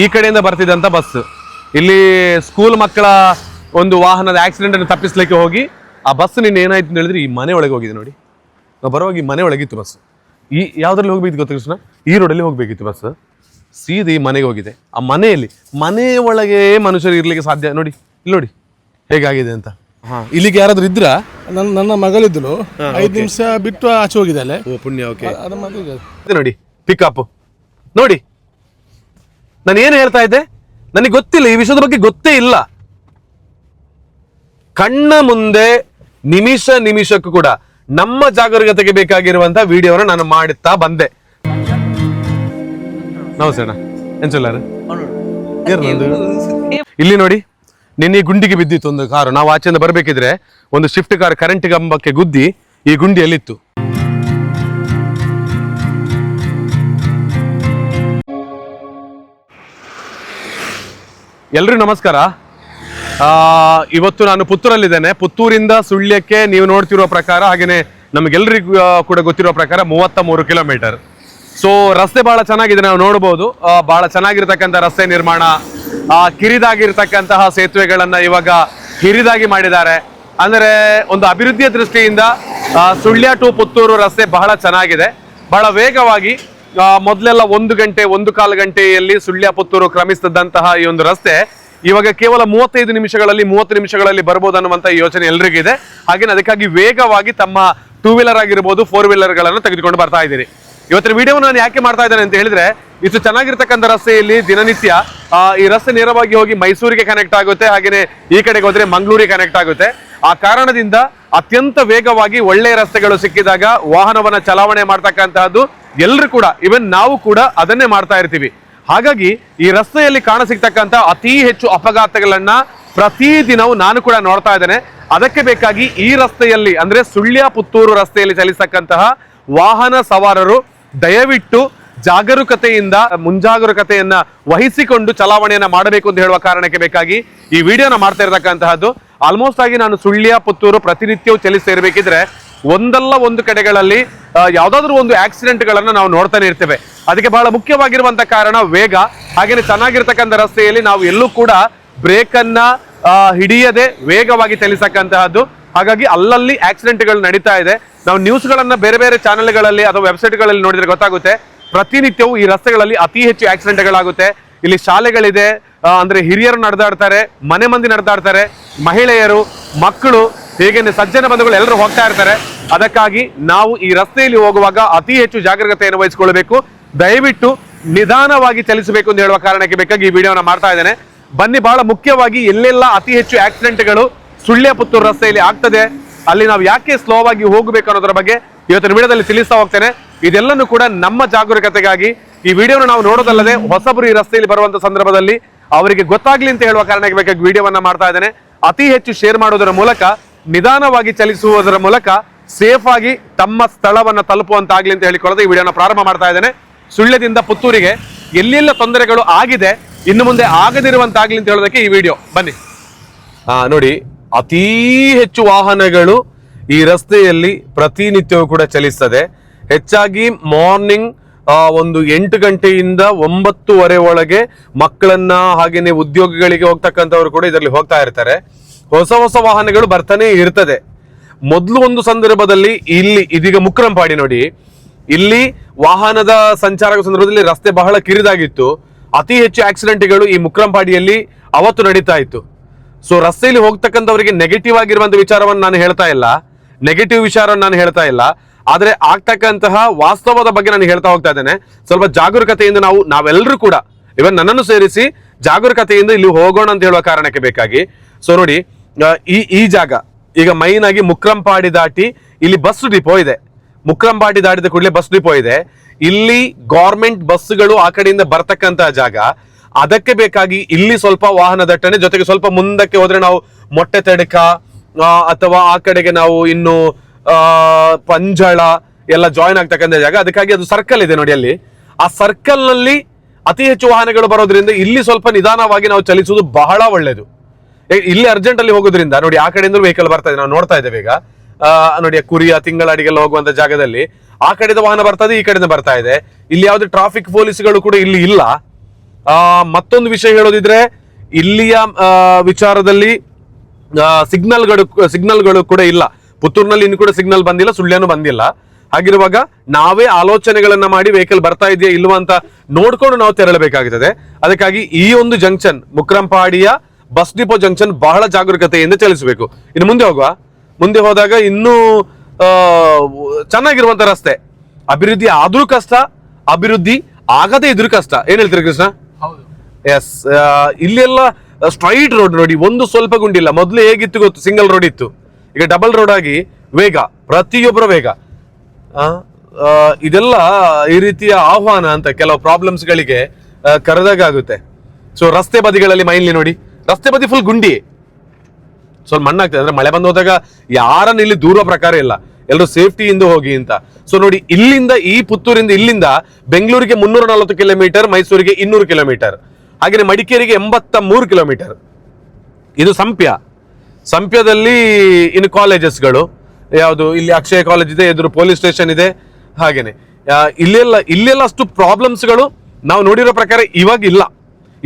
ಈ ಕಡೆಯಿಂದ ಬರ್ತಿದ್ದಂತ ಬಸ್ ಇಲ್ಲಿ ಸ್ಕೂಲ್ ಮಕ್ಕಳ ಒಂದು ವಾಹನದ ಆಕ್ಸಿಡೆಂಟ್ ಅನ್ನು ತಪ್ಪಿಸ್ಲಿಕ್ಕೆ ಹೋಗಿ ಆ ಬಸ್ ನಿನ್ನೆ ಏನಾಯ್ತು ಅಂತ ಹೇಳಿದ್ರೆ ಈ ಮನೆ ಒಳಗೆ ಹೋಗಿದೆ ನೋಡಿ. ನಾವು ಬರುವಾಗ ಈ ಮನೆ ಒಳಗಿತ್ತು ಬಸ್. ಈ ಯಾವ್ದ್ರಲ್ಲಿ ಹೋಗ್ಬೇಕಿತ್ತು ಗೊತ್ತಾ ಕೃಷ್ಣ? ಈ ರೋಡಲ್ಲಿ ಹೋಗ್ಬೇಕಿತ್ತು ಬಸ್. ಸೀದಾ ಈ ಮನೆಗೆ ಹೋಗಿದೆ. ಆ ಮನೆಯಲ್ಲಿ ಮನೆ ಒಳಗೆ ಮನುಷ್ಯರು ಇರ್ಲಿಕ್ಕೆ ಸಾಧ್ಯ ನೋಡಿ. ಇಲ್ಲಿ ನೋಡಿ ಹೇಗಾಗಿದೆ ಅಂತ. ಇಲ್ಲಿಗೆ ಯಾರಾದ್ರೂ ಇದ್ರಾ? ನನ್ನ ಮಗಳಿದ್ದಳು 5 ನಿಮಿಷ ಬಿಟ್ಟು ಆಚೆ ಹೋಗಿದ್ದಾಳೆ. ಓ ಪುಣ್ಯ. ಓಕೆ ನೋಡಿ ಪಿಕಪ್ ನೋಡಿ. ನಾನು ಏನು ಹೇಳ್ತಾ ಇದ್ದೆ ನನಗೆ ಗೊತ್ತಿಲ್ಲ, ಈ ವಿಷಯದ ಬಗ್ಗೆ ಗೊತ್ತೇ ಇಲ್ಲ. ಕಣ್ಣ ಮುಂದೆ ನಿಮಿಷ ನಿಮಿಷಕ್ಕೂ ಕೂಡ ನಮ್ಮ ಜಾಗರೂಕತೆಗೆ ಬೇಕಾಗಿರುವಂತಹ ವಿಡಿಯೋನ ನಾನು ಮಾಡುತ್ತಾ ಬಂದೆ. ನಮಸ್ತೆ ಅಣ್ಣ, ಎಂಚುಲ್ಲಾರ ಇಲ್ಲಿ ನೋಡಿ, ನಿನ್ನೆ ಗುಂಡಿಗೆ ಬಿದ್ದಿತ್ತು ಒಂದು ಕಾರು. ನಾವು ಆಚೆಯಿಂದ ಬರಬೇಕಿದ್ರೆ ಒಂದು ಶಿಫ್ಟ್ ಕಾರ್ ಕರೆಂಟ್ ಕಂಬಕ್ಕೆ ಗುದ್ದಿ ಈ ಗುಂಡಿಯಲ್ಲಿತ್ತು. ಎಲ್ರಿಗೂ ನಮಸ್ಕಾರ. ಇವತ್ತು ನಾನು ಪುತ್ತೂರಲ್ಲಿದ್ದೇನೆ. ಪುತ್ತೂರಿಂದ ಸುಳ್ಯಕ್ಕೆ ನೀವು ನೋಡ್ತಿರೋ ಪ್ರಕಾರ, ಹಾಗೇನೆ ನಮಗೆಲ್ಲರಿಗೂ ಕೂಡ ಗೊತ್ತಿರೋ ಪ್ರಕಾರ 33 ಕಿಲೋಮೀಟರ್. ಸೊ ರಸ್ತೆ ಬಹಳ ಚೆನ್ನಾಗಿದೆ, ನಾವು ನೋಡಬಹುದು. ಬಹಳ ಚೆನ್ನಾಗಿರ್ತಕ್ಕಂಥ ರಸ್ತೆ ನಿರ್ಮಾಣ, ಕಿರಿದಾಗಿರ್ತಕ್ಕಂತಹ ಸೇತುವೆಗಳನ್ನ ಇವಾಗ ಹಿರಿದಾಗಿ ಮಾಡಿದ್ದಾರೆ. ಅಂದರೆ ಒಂದು ಅಭಿವೃದ್ಧಿಯ ದೃಷ್ಟಿಯಿಂದ ಸುಳ್ಯ ಟು ಪುತ್ತೂರು ರಸ್ತೆ ಬಹಳ ಚೆನ್ನಾಗಿದೆ. ಬಹಳ ವೇಗವಾಗಿ ಮೊದಲೆಲ್ಲ 1 ಗಂಟೆ 1.25 ಗಂಟೆಯಲ್ಲಿ ಸುಳ್ಯ ಪುತ್ತೂರು ಕ್ರಮಿಸಿದಂತಹ ಈ ಒಂದು ರಸ್ತೆ ಇವಾಗ ಕೇವಲ 35 ನಿಮಿಷಗಳಲ್ಲಿ 30 ನಿಮಿಷಗಳಲ್ಲಿ ಬರ್ಬೋದು ಅನ್ನುವಂತ ಯೋಚನೆ ಎಲ್ರಿಗಿದೆ. ಹಾಗೇನೆ ಅದಕ್ಕಾಗಿ ವೇಗವಾಗಿ ತಮ್ಮ 2 ವೀಲರ್ ಆಗಿರ್ಬೋದು 4 ವೀಲರ್ ಗಳನ್ನು ತೆಗೆದುಕೊಂಡು ಬರ್ತಾ ಇದ್ದೀರಿ. ಇವತ್ತಿನ ವಿಡಿಯೋ ನಾನು ಯಾಕೆ ಮಾಡ್ತಾ ಇದ್ದೇನೆ ಅಂತ ಹೇಳಿದ್ರೆ, ಇಷ್ಟು ಚೆನ್ನಾಗಿರ್ತಕ್ಕಂಥ ರಸ್ತೆಯಲ್ಲಿ ದಿನನಿತ್ಯ ಈ ರಸ್ತೆ ನೇರವಾಗಿ ಹೋಗಿ ಮೈಸೂರಿಗೆ ಕನೆಕ್ಟ್ ಆಗುತ್ತೆ, ಹಾಗೇನೆ ಈ ಕಡೆಗೆ ಹೋದ್ರೆ ಮಂಗಳೂರಿಗೆ ಕನೆಕ್ಟ್ ಆಗುತ್ತೆ. ಆ ಕಾರಣದಿಂದ ಅತ್ಯಂತ ವೇಗವಾಗಿ ಒಳ್ಳೆಯ ರಸ್ತೆಗಳು ಸಿಕ್ಕಿದಾಗ ವಾಹನವನ್ನ ಚಲಾವಣೆ ಮಾಡ್ತಕ್ಕಂತಹದ್ದು ಎಲ್ಲರೂ ಕೂಡ, ಇವನ್ ನಾವು ಕೂಡ ಅದನ್ನೇ ಮಾಡ್ತಾ ಇರ್ತೀವಿ. ಹಾಗಾಗಿ ಈ ರಸ್ತೆಯಲ್ಲಿ ಕಾಣಸಿಗ್ತಕ್ಕಂಥ ಅತಿ ಹೆಚ್ಚು ಅಪಘಾತಗಳನ್ನ ಪ್ರತಿದಿನವೂ ನಾನು ಕೂಡ ನೋಡ್ತಾ ಇದ್ದೇನೆ. ಅದಕ್ಕೆ ಬೇಕಾಗಿ ಈ ರಸ್ತೆಯಲ್ಲಿ ಅಂದ್ರೆ ಸುಳ್ಯ ಪುತ್ತೂರು ರಸ್ತೆಯಲ್ಲಿ ಚಲಿಸತಕ್ಕಂತಹ ವಾಹನ ಸವಾರರು ದಯವಿಟ್ಟು ಜಾಗರೂಕತೆಯಿಂದ ಮುಂಜಾಗರೂಕತೆಯನ್ನ ವಹಿಸಿಕೊಂಡು ಚಲಾವಣೆಯನ್ನ ಮಾಡಬೇಕು ಅಂತ ಹೇಳುವ ಕಾರಣಕ್ಕೆ ಬೇಕಾಗಿ ಈ ವಿಡಿಯೋನ ಮಾಡ್ತಾ ಇರತಕ್ಕಂತಹದ್ದು. ಆಲ್ಮೋಸ್ಟ್ ಆಗಿ ನಾನು ಸುಳ್ಯ ಪುತ್ತೂರು ಪ್ರತಿನಿತ್ಯವೂ ಚಲಿಸ್ತಾ ಇರಬೇಕಿದ್ರೆ ಒಂದಲ್ಲ ಒಂದು ಕಡೆಗಳಲ್ಲಿ ಯಾವ್ದಾದ್ರು ಒಂದು ಆಕ್ಸಿಡೆಂಟ್ ಗಳನ್ನ ನಾವು ನೋಡ್ತಾನೆ ಇರ್ತೇವೆ. ಅದಕ್ಕೆ ಬಹಳ ಮುಖ್ಯವಾಗಿರುವಂತ ಕಾರಣ ವೇಗ. ಹಾಗೇನೆ ಚೆನ್ನಾಗಿರ್ತಕ್ಕಂಥ ರಸ್ತೆಯಲ್ಲಿ ನಾವು ಎಲ್ಲೂ ಕೂಡ ಬ್ರೇಕ್ ಅನ್ನ ಹಿಡಿಯದೆ ವೇಗವಾಗಿ ಚಲಿಸಕ್ಕಂತಹದ್ದು. ಹಾಗಾಗಿ ಅಲ್ಲಲ್ಲಿ ಆಕ್ಸಿಡೆಂಟ್ ಗಳು ನಡೀತಾ ಇದೆ. ನಾವು ನ್ಯೂಸ್ ಗಳನ್ನ ಬೇರೆ ಬೇರೆ ಚಾನೆಲ್ಗಳಲ್ಲಿ ಅಥವಾ ವೆಬ್ಸೈಟ್ ಗಳಲ್ಲಿ ನೋಡಿದ್ರೆ ಗೊತ್ತಾಗುತ್ತೆ. ಪ್ರತಿನಿತ್ಯವೂ ಈ ರಸ್ತೆಗಳಲ್ಲಿ ಅತಿ ಹೆಚ್ಚು ಆಕ್ಸಿಡೆಂಟ್ ಗಳಾಗುತ್ತೆ. ಇಲ್ಲಿ ಶಾಲೆಗಳಿದೆ, ಅಂದ್ರೆ ಹಿರಿಯರು ನಡೆದಾಡ್ತಾರೆ, ಮನೆ ಮಂದಿ ನಡೆದಾಡ್ತಾರೆ, ಮಹಿಳೆಯರು, ಮಕ್ಕಳು, ಹೀಗೇನೆ ಸಜ್ಜನ ಬಂಧುಗಳು ಎಲ್ಲರೂ ಹೋಗ್ತಾ ಇರ್ತಾರೆ. ಅದಕ್ಕಾಗಿ ನಾವು ಈ ರಸ್ತೆಯಲ್ಲಿ ಹೋಗುವಾಗ ಅತಿ ಹೆಚ್ಚು ಜಾಗರೂಕತೆಯನ್ನು ವಹಿಸಿಕೊಳ್ಳಬೇಕು. ದಯವಿಟ್ಟು ನಿಧಾನವಾಗಿ ಚಲಿಸಬೇಕು ಅಂತ ಹೇಳುವ ಕಾರಣಕ್ಕೆ ಬೇಕಾಗಿ ಈ ವಿಡಿಯೋನ ಮಾಡ್ತಾ ಇದ್ದೇನೆ. ಬನ್ನಿ, ಬಹಳ ಮುಖ್ಯವಾಗಿ ಎಲ್ಲೆಲ್ಲ ಅತಿ ಹೆಚ್ಚು ಆಕ್ಸಿಡೆಂಟ್ಗಳು ಸುಳ್ಯ ಪುತ್ತೂರು ರಸ್ತೆಯಲ್ಲಿ ಆಗ್ತದೆ, ಅಲ್ಲಿ ನಾವು ಯಾಕೆ ಸ್ಲೋ ಆಗಿ ಹೋಗಬೇಕು ಅನ್ನೋದ್ರ ಬಗ್ಗೆ ಇವತ್ತಿನ ವಿಡಿಯೋದಲ್ಲಿ ತಿಳಿಸ್ತಾ ಹೋಗ್ತೇನೆ. ಇದೆಲ್ಲನೂ ಕೂಡ ನಮ್ಮ ಜಾಗರೂಕತೆಗಾಗಿ ಈ ವಿಡಿಯೋನ ನಾವು ನೋಡೋದಲ್ಲದೆ ಹೊಸಬರು ಈ ರಸ್ತೆಯಲ್ಲಿ ಬರುವಂತ ಸಂದರ್ಭದಲ್ಲಿ ಅವರಿಗೆ ಗೊತ್ತಾಗ್ಲಿ ಅಂತ ಹೇಳುವ ಕಾರಣಕ್ಕೆ ಬೇಕಾಗಿ ವಿಡಿಯೋವನ್ನ ಮಾಡ್ತಾ ಇದ್ದೇನೆ. ಅತಿ ಹೆಚ್ಚು ಶೇರ್ ಮಾಡೋದರ ಮೂಲಕ, ನಿಧಾನವಾಗಿ ಚಲಿಸುವುದರ ಮೂಲಕ ಸೇಫ್ ಆಗಿ ತಮ್ಮ ಸ್ಥಳವನ್ನ ತಲುಪುವಂತಾಗ್ಲಿ ಅಂತ ಹೇಳಿಕೊಳ್ಳೋದು ಈ ವಿಡಿಯೋನ ಪ್ರಾರಂಭ ಮಾಡ್ತಾ ಇದ್ದೇನೆ. ಸುಳ್ಯದಿಂದ ಪುತ್ತೂರಿಗೆ ಎಲ್ಲೆಲ್ಲ ತೊಂದರೆಗಳು ಆಗಿದೆ, ಇನ್ನು ಮುಂದೆ ಆಗದಿರುವಂತಾಗ್ಲಿ ಅಂತ ಹೇಳೋದಕ್ಕೆ ಈ ವಿಡಿಯೋ. ಬನ್ನಿ. ನೋಡಿ, ಅತೀ ಹೆಚ್ಚು ವಾಹನಗಳು ಈ ರಸ್ತೆಯಲ್ಲಿ ಪ್ರತಿನಿತ್ಯವೂ ಕೂಡ ಚಲಿಸ್ತದೆ. ಹೆಚ್ಚಾಗಿ ಮಾರ್ನಿಂಗ್ ಒಂದು 8 ಗಂಟೆಯಿಂದ 9:30 ಒಳಗೆ ಮಕ್ಕಳನ್ನ ಹಾಗೇನೆ ಉದ್ಯೋಗಿಗಳಿಗೆ ಹೋಗ್ತಕ್ಕಂಥವ್ರು ಕೂಡ ಇದರಲ್ಲಿ ಹೋಗ್ತಾ ಇರ್ತಾರೆ. ಹೊಸ ಹೊಸ ವಾಹನಗಳು ಬರ್ತಾನೆ ಇರ್ತದೆ. ಮೊದಲು ಒಂದು ಸಂದರ್ಭದಲ್ಲಿ ಇಲ್ಲಿ ಇದೀಗ ಮುಕ್ರಂಪಾಡಿ ನೋಡಿ, ಇಲ್ಲಿ ವಾಹನದ ಸಂಚಾರ ಸಂದರ್ಭದಲ್ಲಿ ರಸ್ತೆ ಬಹಳ ಕಿರಿದಾಗಿತ್ತು. ಅತಿ ಹೆಚ್ಚು ಆಕ್ಸಿಡೆಂಟ್ಗಳು ಈ ಮುಕ್ರಂಪಾಡಿಯಲ್ಲಿ ಅವತ್ತು ನಡೀತಾ ಇತ್ತು. ಸೊ ರಸ್ತೆಯಲ್ಲಿ ಹೋಗ್ತಕ್ಕಂಥವರಿಗೆ ನೆಗೆಟಿವ್ ಆಗಿರುವಂತ ವಿಚಾರವನ್ನು ನಾನು ಹೇಳ್ತಾ ಇಲ್ಲ, ನೆಗೆಟಿವ್ ವಿಚಾರವನ್ನು ನಾನು ಹೇಳ್ತಾ ಇಲ್ಲ, ಆದ್ರೆ ಆಗ್ತಕ್ಕಂತಹ ವಾಸ್ತವದ ಬಗ್ಗೆ ನಾನು ಹೇಳ್ತಾ ಹೋಗ್ತಾ ಇದ್ದೇನೆ. ಸ್ವಲ್ಪ ಜಾಗರೂಕತೆಯಿಂದ ನಾವೆಲ್ಲರೂ ಕೂಡ, ಇವನ್ ನನ್ನನ್ನು ಸೇರಿಸಿ ಜಾಗರೂಕತೆಯಿಂದ ಇಲ್ಲಿ ಹೋಗೋಣ ಅಂತ ಹೇಳುವ ಕಾರಣಕ್ಕೆ ಬೇಕಾಗಿ. ಸೊ ನೋಡಿ, ಈ ಜಾಗ ಈಗ ಮೈನ್ ಆಗಿ ಮುಕ್ರಂಪಾಡಿ ದಾಟಿ ಇಲ್ಲಿ ಬಸ್ ಡಿಪೋ ಇದೆ. ಮುಕ್ರಂಪಾಡಿ ದಾಟಿದ ಕೂಡಲೇ ಬಸ್ ಡಿಪೋ ಇದೆ. ಇಲ್ಲಿ ಗೌರ್ಮೆಂಟ್ ಬಸ್ಗಳು ಆ ಕಡೆಯಿಂದ ಬರ್ತಕ್ಕಂತಹ ಜಾಗ. ಅದಕ್ಕೆ ಬೇಕಾಗಿ ಇಲ್ಲಿ ಸ್ವಲ್ಪ ವಾಹನ ದಟ್ಟಣೆ, ಜೊತೆಗೆ ಸ್ವಲ್ಪ ಮುಂದಕ್ಕೆ ಹೋದ್ರೆ ನಾವು ಮೊಟ್ಟೆ ತಡಕ ಅಥವಾ ಆ ಕಡೆಗೆ ನಾವು ಇನ್ನು ಪಂಜಳ ಎಲ್ಲ ಜಾಯಿನ್ ಆಗ್ತಕ್ಕಂಥ ಜಾಗ. ಅದಕ್ಕಾಗಿ ಅದು ಸರ್ಕಲ್ ಇದೆ ನೋಡಿ, ಅಲ್ಲಿ ಆ ಸರ್ಕಲ್ ನಲ್ಲಿ ಅತಿ ಹೆಚ್ಚು ವಾಹನಗಳು ಬರೋದ್ರಿಂದ ಇಲ್ಲಿ ಸ್ವಲ್ಪ ನಿಧಾನವಾಗಿ ನಾವು ಚಲಿಸುವುದು ಬಹಳ ಒಳ್ಳೇದು. ಇಲ್ಲಿ ಅರ್ಜೆಂಟ್ ಅಲ್ಲಿ ಹೋಗೋದ್ರಿಂದ ನೋಡಿ, ಆ ಕಡೆಯಿಂದ ವೆಹಿಕಲ್ ಬರ್ತಾ ಇದೆ, ನಾವು ನೋಡ್ತಾ ಇದ್ದೇವೆ ಈಗ. ನೋಡಿ, ಕುರಿಯ ತಿಂಗಳಡಿಗೆಲ್ಲ ಹೋಗುವಂತ ಜಾಗದಲ್ಲಿ ಆ ಕಡೆದ ವಾಹನ ಬರ್ತದೆ, ಈ ಕಡೆಯಿಂದ ಬರ್ತಾ ಇದೆ. ಇಲ್ಲಿ ಯಾವುದೇ ಟ್ರಾಫಿಕ್ ಪೊಲೀಸ್ಗಳು ಕೂಡ ಇಲ್ಲಿ ಇಲ್ಲ. ಮತ್ತೊಂದು ವಿಷಯ ಹೇಳೋದಿದ್ರೆ ಇಲ್ಲಿಯ ವಿಚಾರದಲ್ಲಿ ಸಿಗ್ನಲ್ಗಳು ಕೂಡ ಇಲ್ಲ. ಪುತ್ತೂರಿನಲ್ಲಿ ಇನ್ನು ಕೂಡ ಸಿಗ್ನಲ್ ಬಂದಿಲ್ಲ, ಸುಳ್ಯನೂ ಬಂದಿಲ್ಲ. ಹಾಗಿರುವಾಗ ನಾವೇ ಆಲೋಚನೆಗಳನ್ನ ಮಾಡಿ ವೆಹಿಕಲ್ ಬರ್ತಾ ಇದೆಯಾ ಇಲ್ವಾ ಅಂತ ನೋಡ್ಕೊಂಡು ನಾವು ತೆರಳಬೇಕಾಗುತ್ತದೆ. ಅದಕ್ಕಾಗಿ ಈ ಒಂದು ಜಂಕ್ಷನ್ ಮುಕ್ರಂಪಾಡಿಯ ಬಸ್ ಡಿಪೋ ಜಂಕ್ಷನ್ ಬಹಳ ಜಾಗರೂಕತೆಯಿಂದ ಚಲಿಸಬೇಕು. ಇನ್ನು ಮುಂದೆ ಹೋದಾಗ ಇನ್ನೂ ಚೆನ್ನಾಗಿರುವಂತ ರಸ್ತೆ. ಅಭಿವೃದ್ಧಿ ಆದ್ರೂ ಕಷ್ಟ, ಅಭಿವೃದ್ಧಿ ಆಗದೇ ಇದ್ರೂ ಕಷ್ಟ. ಏನ್ ಹೇಳ್ತೀರಿ ಕೃಷ್ಣ? ಎಸ್, ಇಲ್ಲೆಲ್ಲ ಸ್ಟ್ರೈಟ್ ರೋಡ್ ನೋಡಿ, ಒಂದು ಸ್ವಲ್ಪ ಗುಂಡಿಲ್ಲ. ಮೊದಲು ಹೇಗಿತ್ತು ಗೊತ್ತು, ಸಿಂಗಲ್ ರೋಡ್ ಇತ್ತು, ಈಗ ಡಬಲ್ ರೋಡ್ ಆಗಿ ವೇಗ, ಪ್ರತಿಯೊಬ್ಬರ ವೇಗ. ಇದೆಲ್ಲ ಈ ರೀತಿಯ ಆಹ್ವಾನ ಅಂತ ಕೆಲವು ಪ್ರಾಬ್ಲಮ್ಸ್ ಗಳಿಗೆ ಕರೆದಾಗ ಆಗುತ್ತೆ. ಸೊ ರಸ್ತೆ ಬದಿಗಳಲ್ಲಿ ಮೈನ್ಲಿ ನೋಡಿ, ರಸ್ತೆ ಬದಿ ಫುಲ್ ಗುಂಡಿ, ಸ್ವಲ್ಪ ಮಣ್ಣಾಗ್ತದೆ. ಅಂದ್ರೆ ಮಳೆ ಬಂದು ಹೋದಾಗ ಯಾರನ್ನ ಇಲ್ಲಿ ದೂರುವ ಪ್ರಕಾರ ಇಲ್ಲ, ಎಲ್ಲರೂ ಸೇಫ್ಟಿಯಿಂದ ಹೋಗಿ ಅಂತ. ಸೊ ನೋಡಿ, ಇಲ್ಲಿಂದ ಈ ಪುತ್ತೂರಿಂದ ಇಲ್ಲಿಂದ ಬೆಂಗಳೂರಿಗೆ 340 ಕಿಲೋಮೀಟರ್, ಮೈಸೂರಿಗೆ 200 ಕಿಲೋಮೀಟರ್, ಹಾಗೆಯೇ ಮಡಿಕೇರಿಗೆ 83 ಕಿಲೋಮೀಟರ್. ಇದು ಸಂಪ್ಯದಲ್ಲಿ ಇನ್ನು ಕಾಲೇಜಸ್ಗಳು ಯಾವುದು, ಇಲ್ಲಿ ಅಕ್ಷಯ ಕಾಲೇಜ್ ಇದೆ, ಎದುರು ಪೊಲೀಸ್ ಸ್ಟೇಷನ್ ಇದೆ. ಹಾಗೇನೆ ಇಲ್ಲೆಲ್ಲ ಅಷ್ಟು ಪ್ರಾಬ್ಲಮ್ಸ್ಗಳು ನಾವು ನೋಡಿರೋ ಪ್ರಕಾರ ಇವಾಗ ಇಲ್ಲ,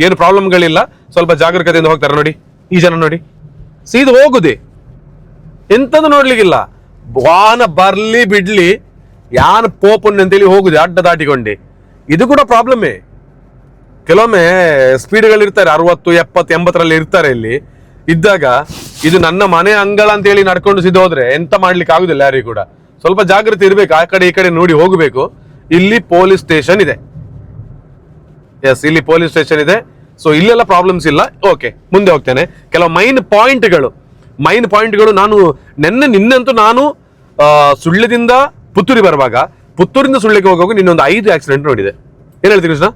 ಏನು ಪ್ರಾಬ್ಲಮ್ಗಳಿಲ್ಲ. ಸ್ವಲ್ಪ ಜಾಗರೂಕತೆಯಿಂದ ಹೋಗ್ತಾರೆ. ನೋಡಿ ಈ ಜನ ನೋಡಿ, ಸೀದಾ ಹೋಗುದೇ, ಎಂತದ್ದು ನೋಡ್ಲಿಕ್ಕಿಲ್ಲ. ವಾಹನ ಬರ್ಲಿ ಬಿಡ್ಲಿ, ಯಾನ್ ಪೋಪುಣ್ಣು ಅಂತೇಳಿ ಹೋಗುದೆ ಅಡ್ಡ ದಾಟಿಕೊಂಡೆ. ಇದು ಕೂಡ ಪ್ರಾಬ್ಲಮ್ಮೇ. ಕೆಲವೊಮ್ಮೆ ಸ್ಪೀಡ್ಗಳಿರ್ತಾರೆ 60, 70, 80ರಲ್ಲಿ ಇರ್ತಾರೆ. ಇಲ್ಲಿ ಇದ್ದಾಗ ಇದು ನನ್ನ ಮನೆ ಅಂಗಳ ಅಂತ ಹೇಳಿ ನಡ್ಕೊಂಡು ಸಿದ್ದು ಹೋದ್ರೆ ಎಂತ ಮಾಡ್ಲಿಕ್ಕೆ ಆಗುದಿಲ್ಲ ಯಾರಿಗೂ ಕೂಡ. ಸ್ವಲ್ಪ ಜಾಗೃತಿ ಇರ್ಬೇಕು, ಆ ಕಡೆ ಈ ಕಡೆ ನೋಡಿ ಹೋಗಬೇಕು. ಇಲ್ಲಿ ಪೊಲೀಸ್ ಸ್ಟೇಷನ್ ಇದೆ. ಎಸ್, ಇಲ್ಲಿ ಪೊಲೀಸ್ ಸ್ಟೇಷನ್ ಇದೆ. ಸೊ ಇಲ್ಲೆಲ್ಲ ಪ್ರಾಬ್ಲಮ್ಸ್ ಇಲ್ಲ. ಓಕೆ, ಮುಂದೆ ಹೋಗ್ತೇನೆ. ಕೆಲವು ಮೈನ್ ಪಾಯಿಂಟ್ಗಳು ನಾನು ನಿನ್ನಂತೂ ನಾನು ಸುಳ್ಯದಿಂದ ಪುತ್ತೂರಿಗೆ ಬರುವಾಗ, ಪುತ್ತೂರಿಂದ ಸುಳ್ಯಕ್ಕೆ ಹೋಗುವಾಗ ನಿನ್ನೊಂದು 5 ಆಕ್ಸಿಡೆಂಟ್ ನೋಡಿದೆ. ಏನ್ ಹೇಳ್ತೀವಿ ಕೃಷ್ಣ?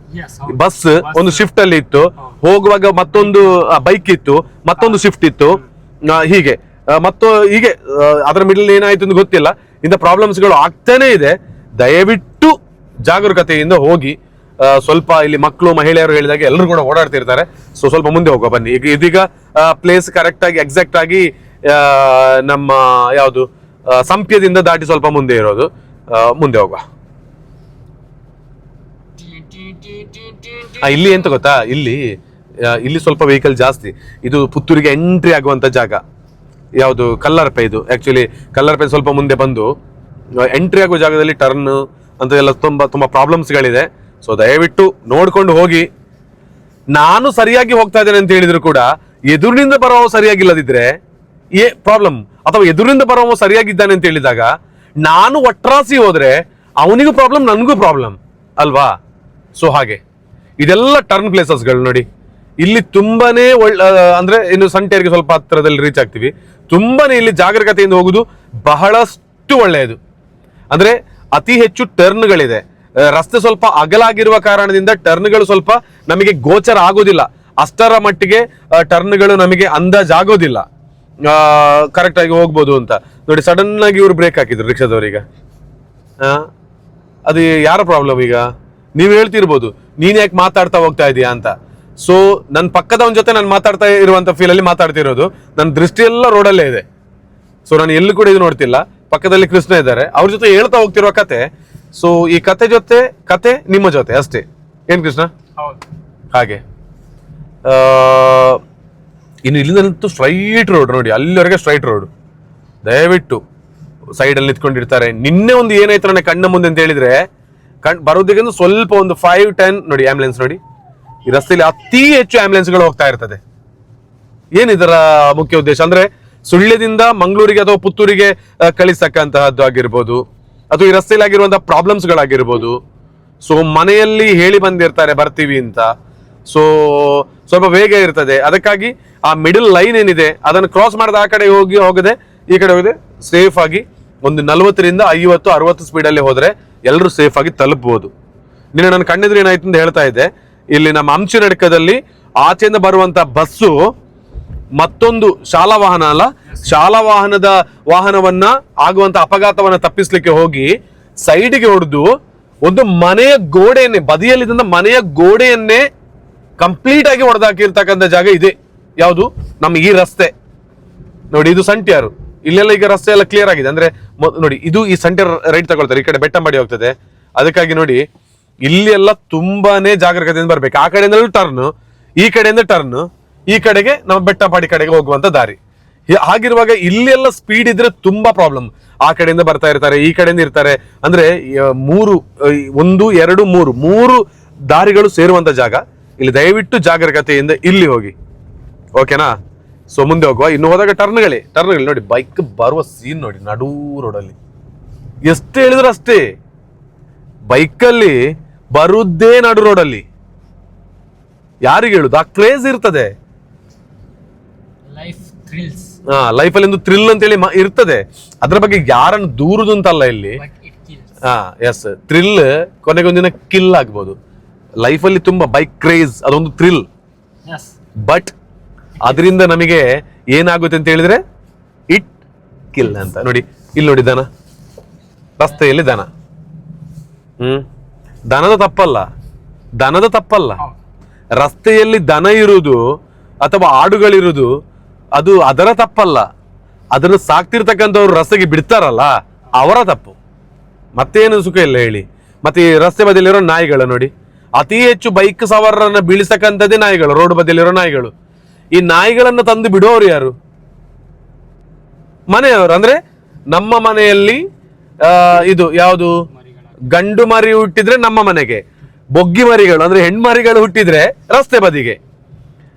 ಬಸ್ ಒಂದು ಶಿಫ್ಟ್ ಅಲ್ಲಿ ಇತ್ತು, ಹೋಗುವಾಗ ಮತ್ತೊಂದು ಬೈಕ್ ಇತ್ತು, ಮತ್ತೊಂದು ಶಿಫ್ಟ್ ಇತ್ತು, ಹೀಗೆ ಅದರ ಮಿಡಲ್ ಏನಾಯ್ತು ಅಂತ ಗೊತ್ತಿಲ್ಲ. ಇಂಥ ಪ್ರಾಬ್ಲಮ್ಸ್ಗಳು ಆಗ್ತಾನೆ ಇದೆ. ದಯವಿಟ್ಟು ಜಾಗರೂಕತೆಯಿಂದ ಹೋಗಿ. ಸ್ವಲ್ಪ ಇಲ್ಲಿ ಮಕ್ಕಳು ಮಹಿಳೆಯರು ಹೇಳಿದಾಗ ಎಲ್ಲರೂ ಕೂಡ ಓಡಾಡ್ತಿರ್ತಾರೆ. ಸೊ ಸ್ವಲ್ಪ ಮುಂದೆ ಹೋಗುವ ಬನ್ನಿ. ಇದೀಗ ಪ್ಲೇಸ್ ಕರೆಕ್ಟ್ ಆಗಿ ಎಕ್ಸಾಕ್ಟ್ ಆಗಿ ನಮ್ಮ ಯಾವುದು ಸಂಪ್ಯದಿಂದ ದಾಟಿ ಸ್ವಲ್ಪ ಮುಂದೆ ಇರೋದು. ಮುಂದೆ ಹೋಗುವ. ಇಲ್ಲಿ ಎಂತ ಗೊತ್ತಾ, ಇಲ್ಲಿ ಸ್ವಲ್ಪ ವೆಹಿಕಲ್ ಜಾಸ್ತಿ. ಇದು ಪುತ್ತೂರಿಗೆ ಎಂಟ್ರಿ ಆಗುವಂತ ಜಾಗ ಯಾವುದು, ಕಲ್ಲರ್ಪೆ. ಇದು ಆಕ್ಚುಲಿ ಕಲ್ಲರ್ಪೆ ಸ್ವಲ್ಪ ಮುಂದೆ ಬಂದು ಎಂಟ್ರಿ ಆಗುವ ಜಾಗದಲ್ಲಿ ಟರ್ನ್ ಅಂತ ಎಲ್ಲ ತುಂಬಾ ಪ್ರಾಬ್ಲಮ್ಸ್ಗಳಿದೆ. ಸೊ ದಯವಿಟ್ಟು ನೋಡ್ಕೊಂಡು ಹೋಗಿ. ನಾನು ಸರಿಯಾಗಿ ಹೋಗ್ತಾ ಇದ್ದೇನೆ ಅಂತ ಹೇಳಿದ್ರು ಕೂಡ ಎದುರಿನಿಂದ ಬರೋವ ಸರಿಯಾಗಿಲ್ಲದಿದ್ರೆ ಪ್ರಾಬ್ಲಮ್, ಅಥವಾ ಎದುರಿನಿಂದ ಬರೋವ ಸರಿಯಾಗಿದ್ದಾನೆ ಅಂತ ಹೇಳಿದಾಗ ನಾನು ಒಟ್ರಾಸಿ ಹೋದ್ರೆ ಅವನಿಗೂ ಪ್ರಾಬ್ಲಮ್, ನನಗೂ ಪ್ರಾಬ್ಲಮ್ ಅಲ್ವಾ? ಸೊ ಹಾಗೆ ಇದೆಲ್ಲ ಟರ್ನ್ ಪ್ಲೇಸಸ್ಗಳು ನೋಡಿ. ಇಲ್ಲಿ ತುಂಬಾನೇ ಅಂದ್ರೆ ಇನ್ನು ಸಂಟೇರಿಗೆ ಸ್ವಲ್ಪ ಹತ್ತಿರದಲ್ಲಿ ರೀಚ್ ಆಗ್ತೀವಿ. ತುಂಬಾನೇ ಇಲ್ಲಿ ಜಾಗರೂಕತೆಯಿಂದ ಹೋಗುದು ಬಹಳಷ್ಟು ಒಳ್ಳೆಯದು. ಅಂದ್ರೆ ಅತಿ ಹೆಚ್ಚು ಟರ್ನ್ಗಳಿದೆ. ರಸ್ತೆ ಸ್ವಲ್ಪ ಅಗಲಾಗಿರುವ ಕಾರಣದಿಂದ ಟರ್ನ್ಗಳು ಸ್ವಲ್ಪ ನಮಗೆ ಗೋಚರ ಆಗೋದಿಲ್ಲ. ಅಷ್ಟರ ಮಟ್ಟಿಗೆ ಟರ್ನ್ಗಳು ನಮಗೆ ಅಂದಾಜಾಗೋದಿಲ್ಲ, ಕರೆಕ್ಟ್ ಆಗಿ ಹೋಗ್ಬೋದು ಅಂತ. ನೋಡಿ, ಸಡನ್ ಆಗಿ ಇವ್ರು ಬ್ರೇಕ್ ಹಾಕಿದ್ರು ರಿಕ್ಷಾದವ್ರೀಗ. ಅದು ಯಾರ ಪ್ರಾಬ್ಲಮ್? ಈಗ ನೀವು ಹೇಳ್ತಿರ್ಬೋದು, ನೀನ್ ಯಾಕೆ ಮಾತಾಡ್ತಾ ಹೋಗ್ತಾ ಇದೀಯಾ ಅಂತ. ಸೊ ನನ್ನ ಪಕ್ಕದವನ ಜೊತೆ ನಾನು ಮಾತಾಡ್ತಾ ಇರುವಂತ ಫೀಲ್ ಅಲ್ಲಿ ಮಾತಾಡ್ತಿರೋದು. ನನ್ನ ದೃಷ್ಟಿ ಎಲ್ಲ ರೋಡಲ್ಲೇ ಇದೆ. ಸೊ ನಾನು ಎಲ್ಲೂ ಕೂಡ ಇದು ನೋಡ್ತಿಲ್ಲ. ಪಕ್ಕದಲ್ಲಿ ಕೃಷ್ಣ ಇದ್ದಾರೆ, ಅವ್ರ ಜೊತೆ ಹೇಳ್ತಾ ಹೋಗ್ತಿರುವ ಕತೆ. ಸೊ ಈ ಕತೆ ನಿಮ್ಮ ಜೊತೆ ಅಷ್ಟೇ. ಏನ್ ಕೃಷ್ಣ? ಹಾಗೆ ಇನ್ನು ಇಲ್ಲಿಂದಂತೂ ಸ್ಟ್ರೈಟ್ ರೋಡ್ ನೋಡಿ, ಅಲ್ಲಿವರೆಗೆ ಸ್ಟ್ರೈಟ್ ರೋಡ್. ದಯವಿಟ್ಟು ಸೈಡ್ ಅಲ್ಲಿ ನಿಂತ್ಕೊಂಡಿರ್ತಾರೆ. ನಿನ್ನೆ ಒಂದು ಏನಾಯ್ತು ನನ್ನ ಕಣ್ಣ ಮುಂದೆ ಅಂತ ಹೇಳಿದ್ರೆ, ಬರೋದಕ್ಕೆ ಸ್ವಲ್ಪ ಒಂದು 5-10 ನೋಡಿ ಆಂಬ್ಯುಲೆನ್ಸ್ ನೋಡಿ. ಈ ರಸ್ತೆಯಲ್ಲಿ ಅತಿ ಹೆಚ್ಚು ಆಂಬ್ಯುಲೆನ್ಸ್ಗಳು ಹೋಗ್ತಾ ಇರ್ತದೆ. ಏನಿದರ ಮುಖ್ಯ ಉದ್ದೇಶ ಅಂದ್ರೆ ಸುಳ್ಯದಿಂದ ಮಂಗಳೂರಿಗೆ ಅಥವಾ ಪುತ್ತೂರಿಗೆ ಕಳಿಸ್ತಕ್ಕಂತಹದ್ದು ಆಗಿರ್ಬೋದು, ಅಥವಾ ಈ ರಸ್ತೆಯಲ್ಲಿ ಆಗಿರುವಂತಹ ಪ್ರಾಬ್ಲಮ್ಸ್ಗಳಾಗಿರ್ಬೋದು. ಸೊ ಮನೆಯಲ್ಲಿ ಹೇಳಿ ಬಂದಿರ್ತಾರೆ ಬರ್ತೀವಿ ಅಂತ. ಸೊ ಸ್ವಲ್ಪ ವೇಗ ಇರ್ತದೆ. ಅದಕ್ಕಾಗಿ ಆ ಮಿಡಲ್ ಲೈನ್ ಏನಿದೆ ಅದನ್ನು ಕ್ರಾಸ್ ಮಾಡಿದ ಆ ಕಡೆ ಹೋಗದೆ ಈ ಕಡೆ ಹೋಗದೆ ಸೇಫ್ ಆಗಿ ಒಂದು 40ರಿಂದ 50-60 ಸ್ಪೀಡಲ್ಲಿ ಹೋದ್ರೆ ಎಲ್ಲರೂ ಸೇಫ್ ಆಗಿ ತಲುಪಬಹುದು. ನಿನ್ನೆ ನನ್ನ ಕಣ್ಣೆದುರು ಏನಾಯ್ತು ಅಂತ ಹೇಳ್ತಾ ಇದ್ದೆ. ಇಲ್ಲಿ ನಮ್ಮ ಹಂಚಿನಡ್ಕದಲ್ಲಿ ಆಚೆಯಿಂದ ಬರುವಂತ ಬಸ್ಸು ಮತ್ತೊಂದು ಶಾಲಾ ವಾಹನವನ್ನ ಆಗುವಂತ ಅಪಘಾತವನ್ನ ತಪ್ಪಿಸ್ಲಿಕ್ಕೆ ಹೋಗಿ ಸೈಡ್ಗೆ ಹೊಡೆದು ಒಂದು ಮನೆಯ ಗೋಡೆಯನ್ನೇ, ಬದಿಯಲ್ಲಿದ್ದ ಮನೆಯ ಗೋಡೆಯನ್ನೇ ಕಂಪ್ಲೀಟ್ ಆಗಿ ಹೊಡೆದಾಕಿರ್ತಕ್ಕಂಥ ಜಾಗ ಇದೆ. ಯಾವುದು? ನಮ್ಮ ಈ ರಸ್ತೆ ನೋಡಿ. ಇದು ಸಂಟ್ಯಾರು. ಇಲ್ಲೆಲ್ಲ ಈಗ ರಸ್ತೆ ಎಲ್ಲ ಕ್ಲಿಯರ್ ಆಗಿದೆ. ಅಂದ್ರೆ ನೋಡಿ, ಇದು ಈ ಸಂಟ್ಯಾರ್ ರೈಟ್ ತಗೊಳ್ತಾರೆ, ಈ ಕಡೆ ಬೆಟ್ಟಂಬಡಿ ಹೋಗ್ತದೆ. ಅದಕ್ಕಾಗಿ ನೋಡಿ ಇಲ್ಲಿ ಎಲ್ಲ ತುಂಬಾನೇ ಜಾಗರೂಕತೆಯಿಂದ ಬರ್ಬೇಕು. ಆ ಕಡೆಯಿಂದ ಟರ್ನ್, ಈ ಕಡೆಯಿಂದ ಟರ್ನ್, ಈ ಕಡೆಗೆ ನಮ್ಮ ಬೆಟ್ಟಪಾಡಿ ಕಡೆಗೆ ಹೋಗುವಂತ ದಾರಿ. ಹಾಗಿರುವಾಗ ಇಲ್ಲಿ ಎಲ್ಲ ಸ್ಪೀಡ್ ಇದ್ರೆ ತುಂಬಾ ಪ್ರಾಬ್ಲಮ್. ಆ ಕಡೆಯಿಂದ ಬರ್ತಾ ಇರ್ತಾರೆ, ಈ ಕಡೆಯಿಂದ ಇರ್ತಾರೆ. ಅಂದ್ರೆ 1, 2, 3 ದಾರಿಗಳು ಸೇರುವಂತ ಜಾಗ. ಇಲ್ಲಿ ದಯವಿಟ್ಟು ಜಾಗರೂಕತೆಯಿಂದ ಇಲ್ಲಿ ಹೋಗಿ, ಓಕೆನಾ? ಸೊ ಮುಂದೆ ಹೋಗುವ. ಇನ್ನು ಹೋದಾಗ ಟರ್ನ್ಗಳೇ ನೋಡಿ, ಬೈಕ್ ಬರುವ ಸೀನ್ ನೋಡಿ, ನಡೂ ರೋಡಲ್ಲಿ ಎಷ್ಟು ಹೇಳಿದ್ರು ಅಷ್ಟೇ. ಬೈಕಲ್ಲಿ ಬರುವುದೇ ನಡು ರೋಡಲ್ಲಿ. ಯಾರಿಗೆ ಹೇಳುದು? ಆ ಕ್ರೇಜ್ ಇರ್ತದೆ. ಲೈಫಲ್ಲಿ ಒಂದು ಥ್ರಿಲ್ ಅಂತೇಳಿ ಇರ್ತದೆ. ಅದ್ರ ಬಗ್ಗೆ ಯಾರನ್ನು ದೂರುದು ಅಂತಲ್ಲ ಇಲ್ಲಿ. ಎಸ್, ಥ್ರಿಲ್ ಕೊನೆಗೊಂದಿನ ಕಿಲ್ ಆಗ್ಬೋದು. ಲೈಫಲ್ಲಿ ತುಂಬಾ ಬೈಕ್ ಕ್ರೇಜ್, ಅದೊಂದು ಥ್ರಿಲ್. ಬಟ್ ಅದರಿಂದ ನಮಗೆ ಏನಾಗುತ್ತೆ ಅಂತ ಹೇಳಿದ್ರೆ ಇಟ್ ಕಿಲ್ ಅಂತ. ನೋಡಿ ಇಲ್ಲಿ ನೋಡಿ, ದನ ರಸ್ತೆಯಲ್ಲಿ ದನ. ದನದ ತಪ್ಪಲ್ಲ. ರಸ್ತೆಯಲ್ಲಿ ದನ ಇರುವುದು ಅಥವಾ ಆಡುಗಳಿರುವುದು ಅದು ಅದರ ತಪ್ಪಲ್ಲ. ಅದನ್ನು ಸಾಕ್ತಿರ್ತಕ್ಕಂಥವ್ರು ರಸ್ತೆಗೆ ಬಿಡ್ತಾರಲ್ಲ, ಅವರ ತಪ್ಪು. ಮತ್ತೇನು ಸುಖ ಇಲ್ಲ ಹೇಳಿ. ಮತ್ತೆ ಈ ರಸ್ತೆ ಬದಿಯಲ್ಲಿರೋ ನಾಯಿಗಳು ನೋಡಿ, ಅತಿ ಹೆಚ್ಚು ಬೈಕ್ ಸವಾರರನ್ನ ಬೀಳಿಸ್ತಕ್ಕಂಥದ್ದೇ ನಾಯಿಗಳು, ರೋಡ್ ಬದಿಯಲ್ಲಿರೋ ನಾಯಿಗಳು. ಈ ನಾಯಿಗಳನ್ನ ತಂದು ಬಿಡೋರು ಯಾರು? ಮನೆಯವರು. ಅಂದ್ರೆ ನಮ್ಮ ಮನೆಯಲ್ಲಿ ಇದು ಯಾವುದು, ಗಂಡು ಮರಿ ಹುಟ್ಟಿದ್ರೆ ನಮ್ಮ ಮನೆಗೆ, ಬೊಗ್ಗಿ ಮರಿಗಳು ಅಂದ್ರೆ ಹೆಣ್ಮರಿಗಳು ಹುಟ್ಟಿದ್ರೆ ರಸ್ತೆ ಬದಿಗೆ.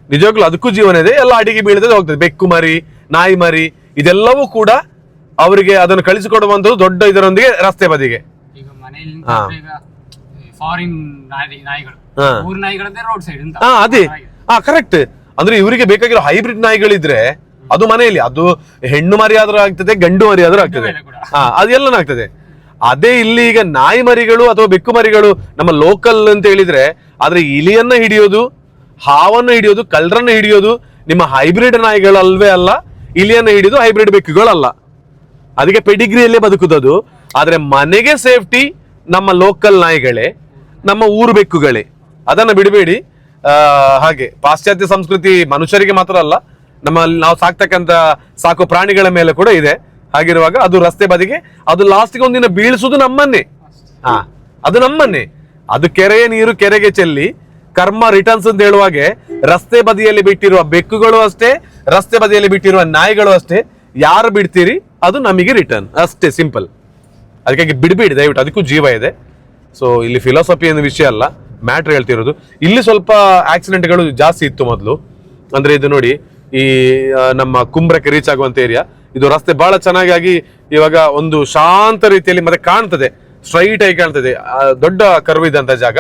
ನಿಜವಾಗ್ಲೂ ಅದಕ್ಕೂ ಜೀವನ ಇದೆ. ಎಲ್ಲ ಅಡಿಗೆ ಬೀಳದೆ ಹೋಗ್ತದೆ. ಬೆಕ್ಕು ಮರಿ, ನಾಯಿ ಮರಿ, ಇದೆಲ್ಲವೂ ಕೂಡ ಅವರಿಗೆ ಅದನ್ನು ಕಳಿಸಿಕೊಡುವಂಥದ್ದು ದೊಡ್ಡ ಇದರೊಂದಿಗೆ ರಸ್ತೆ ಬದಿಗೆ. ಅದೇ ಕರೆಕ್ಟ್. ಅಂದ್ರೆ ಇವರಿಗೆ ಬೇಕಾಗಿರೋ ಹೈಬ್ರಿಡ್ ನಾಯಿಗಳಿದ್ರೆ ಅದು ಮನೆಯಲ್ಲಿ, ಅದು ಹೆಣ್ಣು ಮರಿ ಆದ್ರೂ ಆಗ್ತದೆ, ಗಂಡು ಮರಿ ಆದ್ರೂ ಆಗ್ತದೆ. ಅದೆಲ್ಲನೂ ಆಗ್ತದೆ. ಅದೇ ಇಲ್ಲಿ ಈಗ ನಾಯಿ ಮರಿಗಳು ಅಥವಾ ಬೆಕ್ಕು ಮರಿಗಳು ನಮ್ಮ ಲೋಕಲ್ ಅಂತ ಹೇಳಿದ್ರೆ, ಆದ್ರೆ ಇಲಿಯನ್ನ ಹಿಡಿಯೋದು, ಹಾವನ್ನು ಹಿಡಿಯೋದು, ಕಳ್ಳರನ್ನ ಹಿಡಿಯೋದು ನಿಮ್ಮ ಹೈಬ್ರಿಡ್ ನಾಯಿಗಳಲ್ವೇ ಅಲ್ಲ. ಇಲಿಯನ್ನ ಹಿಡಿಯೋದು ಹೈಬ್ರಿಡ್ ಬೆಕ್ಕುಗಳಲ್ಲ. ಅದಕ್ಕೆ ಪೆಡಿಗ್ರಿಯಲ್ಲೇ ಬದುಕುವುದು. ಆದ್ರೆ ಮನೆಗೆ ಸೇಫ್ಟಿ ನಮ್ಮ ಲೋಕಲ್ ನಾಯಿಗಳೇ, ನಮ್ಮ ಊರು ಬೆಕ್ಕುಗಳೇ. ಅದನ್ನ ಬಿಡಬೇಡಿ. ಹಾಗೆ ಪಾಶ್ಚಾತ್ಯ ಸಂಸ್ಕೃತಿ ಮನುಷ್ಯರಿಗೆ ಮಾತ್ರ ಅಲ್ಲ, ನಾವು ಸಾಕ್ತಕ್ಕಂತ ಸಾಕು ಪ್ರಾಣಿಗಳ ಮೇಲೆ ಕೂಡ ಇದೆ. ಹಾಗಿರುವಾಗ ಅದು ರಸ್ತೆ ಬದಿಗೆ, ಅದು ಲಾಸ್ಟ್ಗೆ ಒಂದಿನ ಬೀಳಿಸುದು ನಮ್ಮನ್ನೇ. ಅದು ನಮ್ಮನ್ನೇ. ಅದು ಕೆರೆಯ ನೀರು ಕೆರೆಗೆ ಚೆಲ್ಲಿ ಕರ್ಮ ರಿಟರ್ನ್ಸ್ ಅಂತ ಹೇಳುವಾಗೆ, ರಸ್ತೆ ಬದಿಯಲ್ಲಿ ಬಿಟ್ಟಿರುವ ಬೆಕ್ಕುಗಳು ಅಷ್ಟೇ, ರಸ್ತೆ ಬದಿಯಲ್ಲಿ ಬಿಟ್ಟಿರುವ ನಾಯಿಗಳು ಅಷ್ಟೇ. ಯಾರು ಬಿಡ್ತೀರಿ ಅದು ನಮಗೆ ರಿಟರ್ನ್, ಅಷ್ಟೇ ಸಿಂಪಲ್. ಅದಕ್ಕಾಗಿ ಬಿಡ್ಬೇಡಿ ದಯವಿಟ್ಟು, ಅದಕ್ಕೂ ಜೀವ ಇದೆ. ಸೊ ಇಲ್ಲಿ ಫಿಲಾಸಫಿ ಅನ್ನೋ ವಿಷಯ ಅಲ್ಲ, ಮ್ಯಾಟ್ರ್ ಹೇಳ್ತಿರೋದು. ಇಲ್ಲಿ ಸ್ವಲ್ಪ ಆಕ್ಸಿಡೆಂಟ್ಗಳು ಜಾಸ್ತಿ ಇತ್ತು ಮೊದಲು. ಅಂದ್ರೆ ಇದು ನೋಡಿ, ಈ ನಮ್ಮ ಕುಂಬ್ರಕ್ಕೆ ರೀಚ್ ಆಗುವಂತ ಏರಿಯಾ, ಇದು ರಸ್ತೆ ಬಹಳ ಚೆನ್ನಾಗಿ ಇವಾಗ ಒಂದು ಶಾಂತ ರೀತಿಯಲ್ಲಿ ಮತ್ತೆ ಕಾಣ್ತದೆ, ಸ್ಟ್ರೈಟ್ ಆಗಿ ಕಾಣ್ತದೆ, ದೊಡ್ಡ ಕರ್ವ್ ಇದ್ದಂತ ಜಾಗ.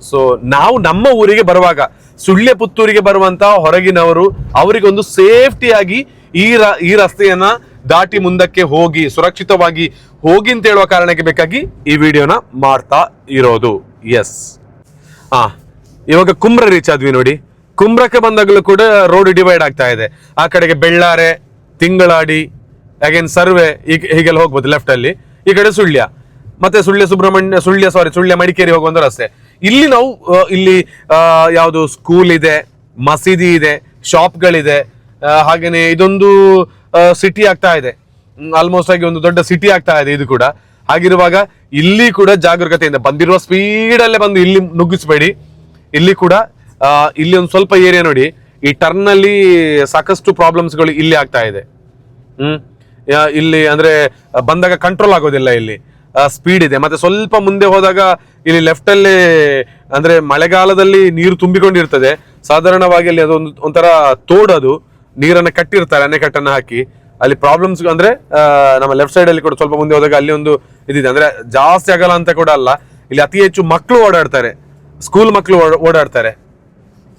ಸೊ ನಾವು ನಮ್ಮ ಊರಿಗೆ ಬರುವಾಗ, ಸುಳ್ಯ ಪುತ್ತೂರಿಗೆ ಬರುವಂತ ಹೊರಗಿನವರು ಅವರಿಗೊಂದು ಸೇಫ್ಟಿಯಾಗಿ ಈ ರಸ್ತೆಯನ್ನ ದಾಟಿ ಮುಂದಕ್ಕೆ ಹೋಗಿ ಸುರಕ್ಷಿತವಾಗಿ ಹೋಗಿ ಅಂತ ಹೇಳುವ ಕಾರಣಕ್ಕೆ ಬೇಕಾಗಿ ಈ ವಿಡಿಯೋನ ಮಾಡ್ತಾ ಇರೋದು. ಎಸ್, ಇವಾಗ ಕುಂಬ್ರ ರೀಚ್ ಆದ್ವಿ ನೋಡಿ. ಕುಂಬ್ರಕ್ಕೆ ಬಂದಾಗಲೂ ಕೂಡ ರೋಡ್ ಡಿವೈಡ್ ಆಗ್ತಾ ಇದೆ. ಆ ಕಡೆಗೆ ಬೆಳ್ಳಾರೆ, ತಿಂಗಳಾಡಿ, ಅಗೇನ್ ಸರ್ವೆ, ಹೀಗೆಲ್ಲ ಹೋಗ್ಬೋದು ಲೆಫ್ಟ್ ಅಲ್ಲಿ. ಈ ಕಡೆ ಸುಳ್ಯ, ಮತ್ತೆ ಸುಳ್ಯ ಮಡಿಕೇರಿ ಹೋಗುವಂತ ರಸ್ತೆ. ಇಲ್ಲಿ ನಾವು ಇಲ್ಲಿ ಯಾವುದು ಸ್ಕೂಲ್ ಇದೆ, ಮಸೀದಿ ಇದೆ, ಶಾಪ್ಗಳಿದೆ. ಹಾಗೇನೆ ಇದೊಂದು ಸಿಟಿ ಆಗ್ತಾ ಇದೆ, ಆಲ್ಮೋಸ್ಟ್ ಆಗಿ ಒಂದು ದೊಡ್ಡ ಸಿಟಿ ಆಗ್ತಾ ಇದೆ ಇದು ಕೂಡ. ಹಾಗಿರುವಾಗ ಇಲ್ಲಿ ಕೂಡ ಜಾಗರೂಕತೆಯಿಂದ ಬಂದಿರುವ ಸ್ಪೀಡಲ್ಲೇ ಬಂದು ಇಲ್ಲಿ ನುಗ್ಗಿಸ್ಬೇಡಿ. ಇಲ್ಲಿ ಕೂಡ ಇಲ್ಲಿ ಒಂದು ಸ್ವಲ್ಪ ಏರಿಯಾ ನೋಡಿ, ಈ ಟರ್ನ್ ಅಲ್ಲಿ ಸಾಕಷ್ಟು ಪ್ರಾಬ್ಲಮ್ಸ್ಗಳು ಇಲ್ಲಿ ಆಗ್ತಾ ಇದೆ. ಇಲ್ಲಿ ಅಂದ್ರೆ ಬಂದಾಗ ಕಂಟ್ರೋಲ್ ಆಗೋದಿಲ್ಲ, ಇಲ್ಲಿ ಸ್ಪೀಡ್ ಇದೆ. ಮತ್ತೆ ಸ್ವಲ್ಪ ಮುಂದೆ ಹೋದಾಗ ಇಲ್ಲಿ ಲೆಫ್ಟ್ ಅಲ್ಲಿ ಅಂದ್ರೆ ಮಳೆಗಾಲದಲ್ಲಿ ನೀರು ತುಂಬಿಕೊಂಡಿರ್ತದೆ. ಸಾಧಾರಣವಾಗಿ ಅಲ್ಲಿ ಅದೊಂದು ಒಂಥರ ತೋಡದು, ನೀರನ್ನ ಕಟ್ಟಿರ್ತಾರೆ, ಅಣೆಕಟ್ಟನ್ನ ಹಾಕಿ. ಅಲ್ಲಿ ಪ್ರಾಬ್ಲಮ್ಸ್ ಅಂದ್ರೆ ನಮ್ಮ ಲೆಫ್ಟ್ ಸೈಡ್ ಅಲ್ಲಿ ಕೂಡ ಸ್ವಲ್ಪ ಮುಂದೆ ಹೋದಾಗ ಅಲ್ಲಿ ಒಂದು ಇದಿದೆ. ಅಂದ್ರೆ ಜಾಸ್ತಿ ಆಗಲ್ಲ ಅಂತ ಕೂಡ ಅಲ್ಲ, ಇಲ್ಲಿ ಅತಿ ಹೆಚ್ಚು ಮಕ್ಕಳು ಓಡಾಡ್ತಾರೆ, ಸ್ಕೂಲ್ ಮಕ್ಕಳು ಓಡಾಡ್ತಾರೆ.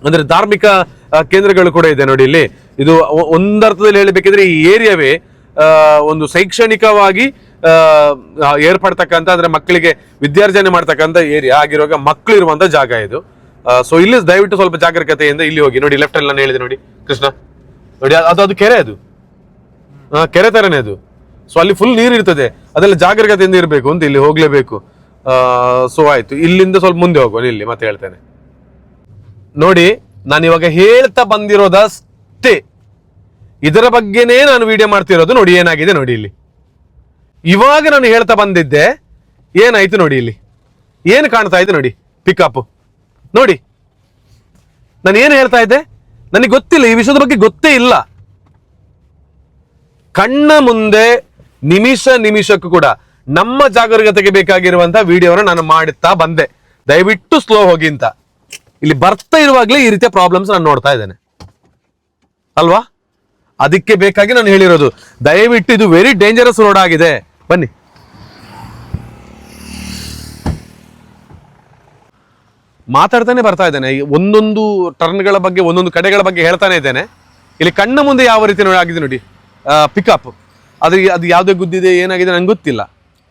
ಅಂದ್ರೆ ಧಾರ್ಮಿಕ ಕೇಂದ್ರಗಳು ಕೂಡ ಇದೆ ನೋಡಿ ಇಲ್ಲಿ. ಇದು ಒಂದರ್ಥದಲ್ಲಿ ಹೇಳಬೇಕಿದ್ರೆ ಈ ಏರಿಯಾವೇ ಒಂದು ಶೈಕ್ಷಣಿಕವಾಗಿ ಏರ್ಪಡ್ತಕ್ಕಂಥ, ಅಂದ್ರೆ ಮಕ್ಕಳಿಗೆ ವಿದ್ಯಾರ್ಜನೆ ಮಾಡ್ತಕ್ಕಂಥ ಏರಿಯಾ ಆಗಿರುವಾಗ ಮಕ್ಕಳು ಇರುವಂತ ಜಾಗ ಇದು. ಸೊ ಇಲ್ಲಿ ದಯವಿಟ್ಟು ಸ್ವಲ್ಪ ಜಾಗರೂಕತೆಯಿಂದ ಇಲ್ಲಿ ಹೋಗಿ. ನೋಡಿ ಲೆಫ್ಟ್ ಅಲ್ಲಿ ನಾನು ಹೇಳಿದೆ ನೋಡಿ, ಕೃಷ್ಣ ನೋಡಿ, ಅದು ಕೆರೆ, ಅದು ಕೆರೆ ತರನೇ ಅದು. ಸೊ ಅಲ್ಲಿ ಫುಲ್ ನೀರು ಇರ್ತದೆ, ಅದೆಲ್ಲ ಜಾಗರೂಕತೆಯಿಂದ ಇರಬೇಕು ಅಂತ ಇಲ್ಲಿ ಹೋಗ್ಲೇಬೇಕು. ಸೊ ಆಯ್ತು, ಇಲ್ಲಿಂದ ಸ್ವಲ್ಪ ಮುಂದೆ ಹೋಗುವ. ಇಲ್ಲಿ ಮತ್ತೆ ಹೇಳ್ತೇನೆ ನೋಡಿ. ನಾನು ಇವಾಗ ಹೇಳ್ತಾ ಬಂದಿರೋದಷ್ಟೇ, ಇದರ ಬಗ್ಗೆನೇ ನಾನು ವಿಡಿಯೋ ಮಾಡ್ತಿರೋದು. ನೋಡಿ ಏನಾಗಿದೆ ನೋಡಿ ಇಲ್ಲಿ. ಇವಾಗ ನಾನು ಹೇಳ್ತಾ ಬಂದಿದ್ದೆ, ಏನಾಯ್ತು ನೋಡಿ ಇಲ್ಲಿ. ಏನು ಕಾಣ್ತಾ ಇದೆ ನೋಡಿ, ಪಿಕಪ್ ನೋಡಿ. ನಾನು ಏನು ಹೇಳ್ತಾ ಇದ್ದೆ, ನನಗೆ ಗೊತ್ತಿಲ್ಲ, ಈ ವಿಷಯದ ಬಗ್ಗೆ ಗೊತ್ತೇ ಇಲ್ಲ. ಕಣ್ಣ ಮುಂದೆ ನಿಮಿಷಕ್ಕೂ ಕೂಡ ನಮ್ಮ ಜಾಗರೂಕತೆಗೆ ಬೇಕಾಗಿರುವಂತ ವಿಡಿಯೋನ ನಾನು ಮಾಡುತ್ತಾ ಬಂದೆ. ದಯವಿಟ್ಟು ಸ್ಲೋ ಹೋಗಿ ಅಂತ. ಇಲ್ಲಿ ಬರ್ತಾ ಇರುವಾಗಲೇ ಈ ರೀತಿಯ ಪ್ರಾಬ್ಲಮ್ಸ್ ನಾನು ನೋಡ್ತಾ ಇದ್ದೇನೆ ಅಲ್ವಾ. ಅದಕ್ಕೆ ಬೇಕಾಗಿ ನಾನು ಹೇಳಿರೋದು, ದಯವಿಟ್ಟು ಇದು ವೆರಿ ಡೇಂಜರಸ್ ರೋಡ್ ಆಗಿದೆ. ಬನ್ನಿ, ಮಾತಾಡ್ತಾನೆ ಬರ್ತಾ ಇದ್ದೇನೆ. ಒಂದೊಂದು ಟರ್ನ್ಗಳ ಬಗ್ಗೆ, ಒಂದೊಂದು ಕಡೆಗಳ ಬಗ್ಗೆ ಹೇಳ್ತಾನೆ ಇದ್ದೇನೆ. ಇಲ್ಲಿ ಕಣ್ಣ ಮುಂದೆ ಯಾವ ರೀತಿ ಆಗಿದೆ ನೋಡಿ, ಪಿಕಪ್ ಅದು ಯಾವುದೇ ಗುದ್ದಿದೆ, ಏನಾಗಿದೆ ನಂಗೆ ಗೊತ್ತಿಲ್ಲ.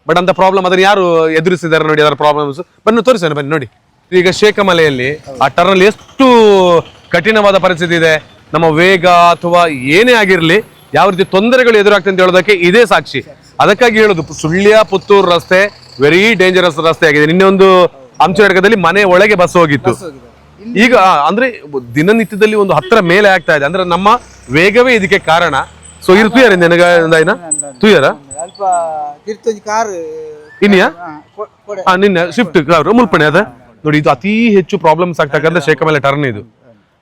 ಬಟ್ ಅಂತ ಪ್ರಾಬ್ಲಮ್ ಅದನ್ನು ಯಾರು ಎದುರಿಸಿದ್ದಾರೆ ನೋಡಿ, ಅದರ ಪ್ರಾಬ್ಲಮ್ಸ್ ಬನ್ನಿ ತೋರಿಸೋಣ. ಬನ್ನಿ ನೋಡಿ, ಈಗ ಶೇಖಮಲೆಯಲ್ಲಿ ಆ ಟರ್ನಲ್ಲಿ ಎಷ್ಟು ಕಠಿಣವಾದ ಪರಿಸ್ಥಿತಿ ಇದೆ. ನಮ್ಮ ವೇಗ ಅಥವಾ ಏನೇ ಆಗಿರಲಿ, ಯಾವ ರೀತಿ ತೊಂದರೆಗಳು ಎದುರಾಗ್ತದೆ ಅಂತ ಹೇಳೋದಕ್ಕೆ ಇದೇ ಸಾಕ್ಷಿ. ಅದಕ್ಕಾಗಿ ಹೇಳೋದು, ಸುಳ್ಯ ಪುತ್ತೂರು ರಸ್ತೆ ವೆರಿ ಡೇಂಜರಸ್ ರಸ್ತೆ ಆಗಿದೆ. ನಿನ್ನೆ ಒಂದು ಹಂಚನಡ್ಕದಲ್ಲಿ ಮನೆ ಒಳಗೆ ಬಸ್ ಹೋಗಿತ್ತು. ಈಗ ಅಂದ್ರೆ ದಿನನಿತ್ಯದಲ್ಲಿ ಒಂದು 10 ಮೇಲೆ ಆಗ್ತಾ ಇದೆ. ಅಂದ್ರೆ ನಮ್ಮ ವೇಗವೇ ಇದಕ್ಕೆ ಕಾರಣ. ಸೊ ಇದು ತುಯರ್ ತುಯರ ನಿನ್ನೆ ಶಿಫ್ಟ್ ಮುಲ್ಪಣೆ ಅದ ನೋಡಿ. ಇದು ಅತಿ ಹೆಚ್ಚು ಪ್ರಾಬ್ಲಮ್ಸ್ ಆಗ್ತಕ್ಕಂಥ ಶೇಖಮಲೆ ಟರ್ನ್ ಇದು.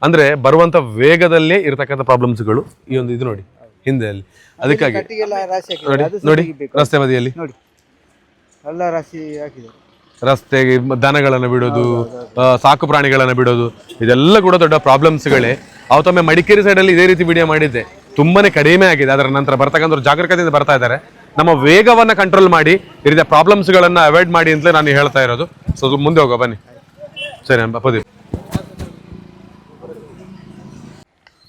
ಅಂದ್ರೆ ಬರುವಂತ ವೇಗದಲ್ಲೇ ಇರತಕ್ಕಂಥ ಪ್ರಾಬ್ಲಮ್ಸ್ಗಳು ಈ ಒಂದು ಇದು ನೋಡಿ ಹಿಂದೆ ಅಲ್ಲಿ. ಅದಕ್ಕಾಗಿ ನೋಡಿ ನೋಡಿ ರಸ್ತೆ ಬದಿಯಲ್ಲಿ ರಸ್ತೆಗೆ ದನಗಳನ್ನು ಬಿಡೋದು, ಸಾಕು ಪ್ರಾಣಿಗಳನ್ನು ಬಿಡೋದು, ಇದೆಲ್ಲ ಕೂಡ ದೊಡ್ಡ ಪ್ರಾಬ್ಲಮ್ಸ್ಗಳೇ. ಅವತ್ತೊಮ್ಮೆ ಮಡಿಕೇರಿ ಸೈಡಲ್ಲಿ ಇದೇ ರೀತಿ ವಿಡಿಯೋ ಮಾಡಿದ್ದೆ, ತುಂಬಾನೇ ಕಡಿಮೆ ಆಗಿದೆ. ಅದರ ನಂತರ ಬರ್ತಕ್ಕಂಥ ಜಾಗರೂಕತೆಯಿಂದ ಬರ್ತಾ ಇದ್ದಾರೆ. ನಮ್ಮ ವೇಗವನ್ನ ಕಂಟ್ರೋಲ್ ಮಾಡಿ, ಈ ರೀತಿಯ ಪ್ರಾಬ್ಲಮ್ಸ್ಗಳನ್ನ ಅವಾಯ್ಡ್ ಮಾಡಿ ಅಂತಲೇ ನಾನು ಹೇಳ್ತಾ ಇರೋದು. ಸೊ ಮುಂದೆ ಹೋಗೋ ಬನ್ನಿ. ಸರಿ ಅಪ್ಪದಿ,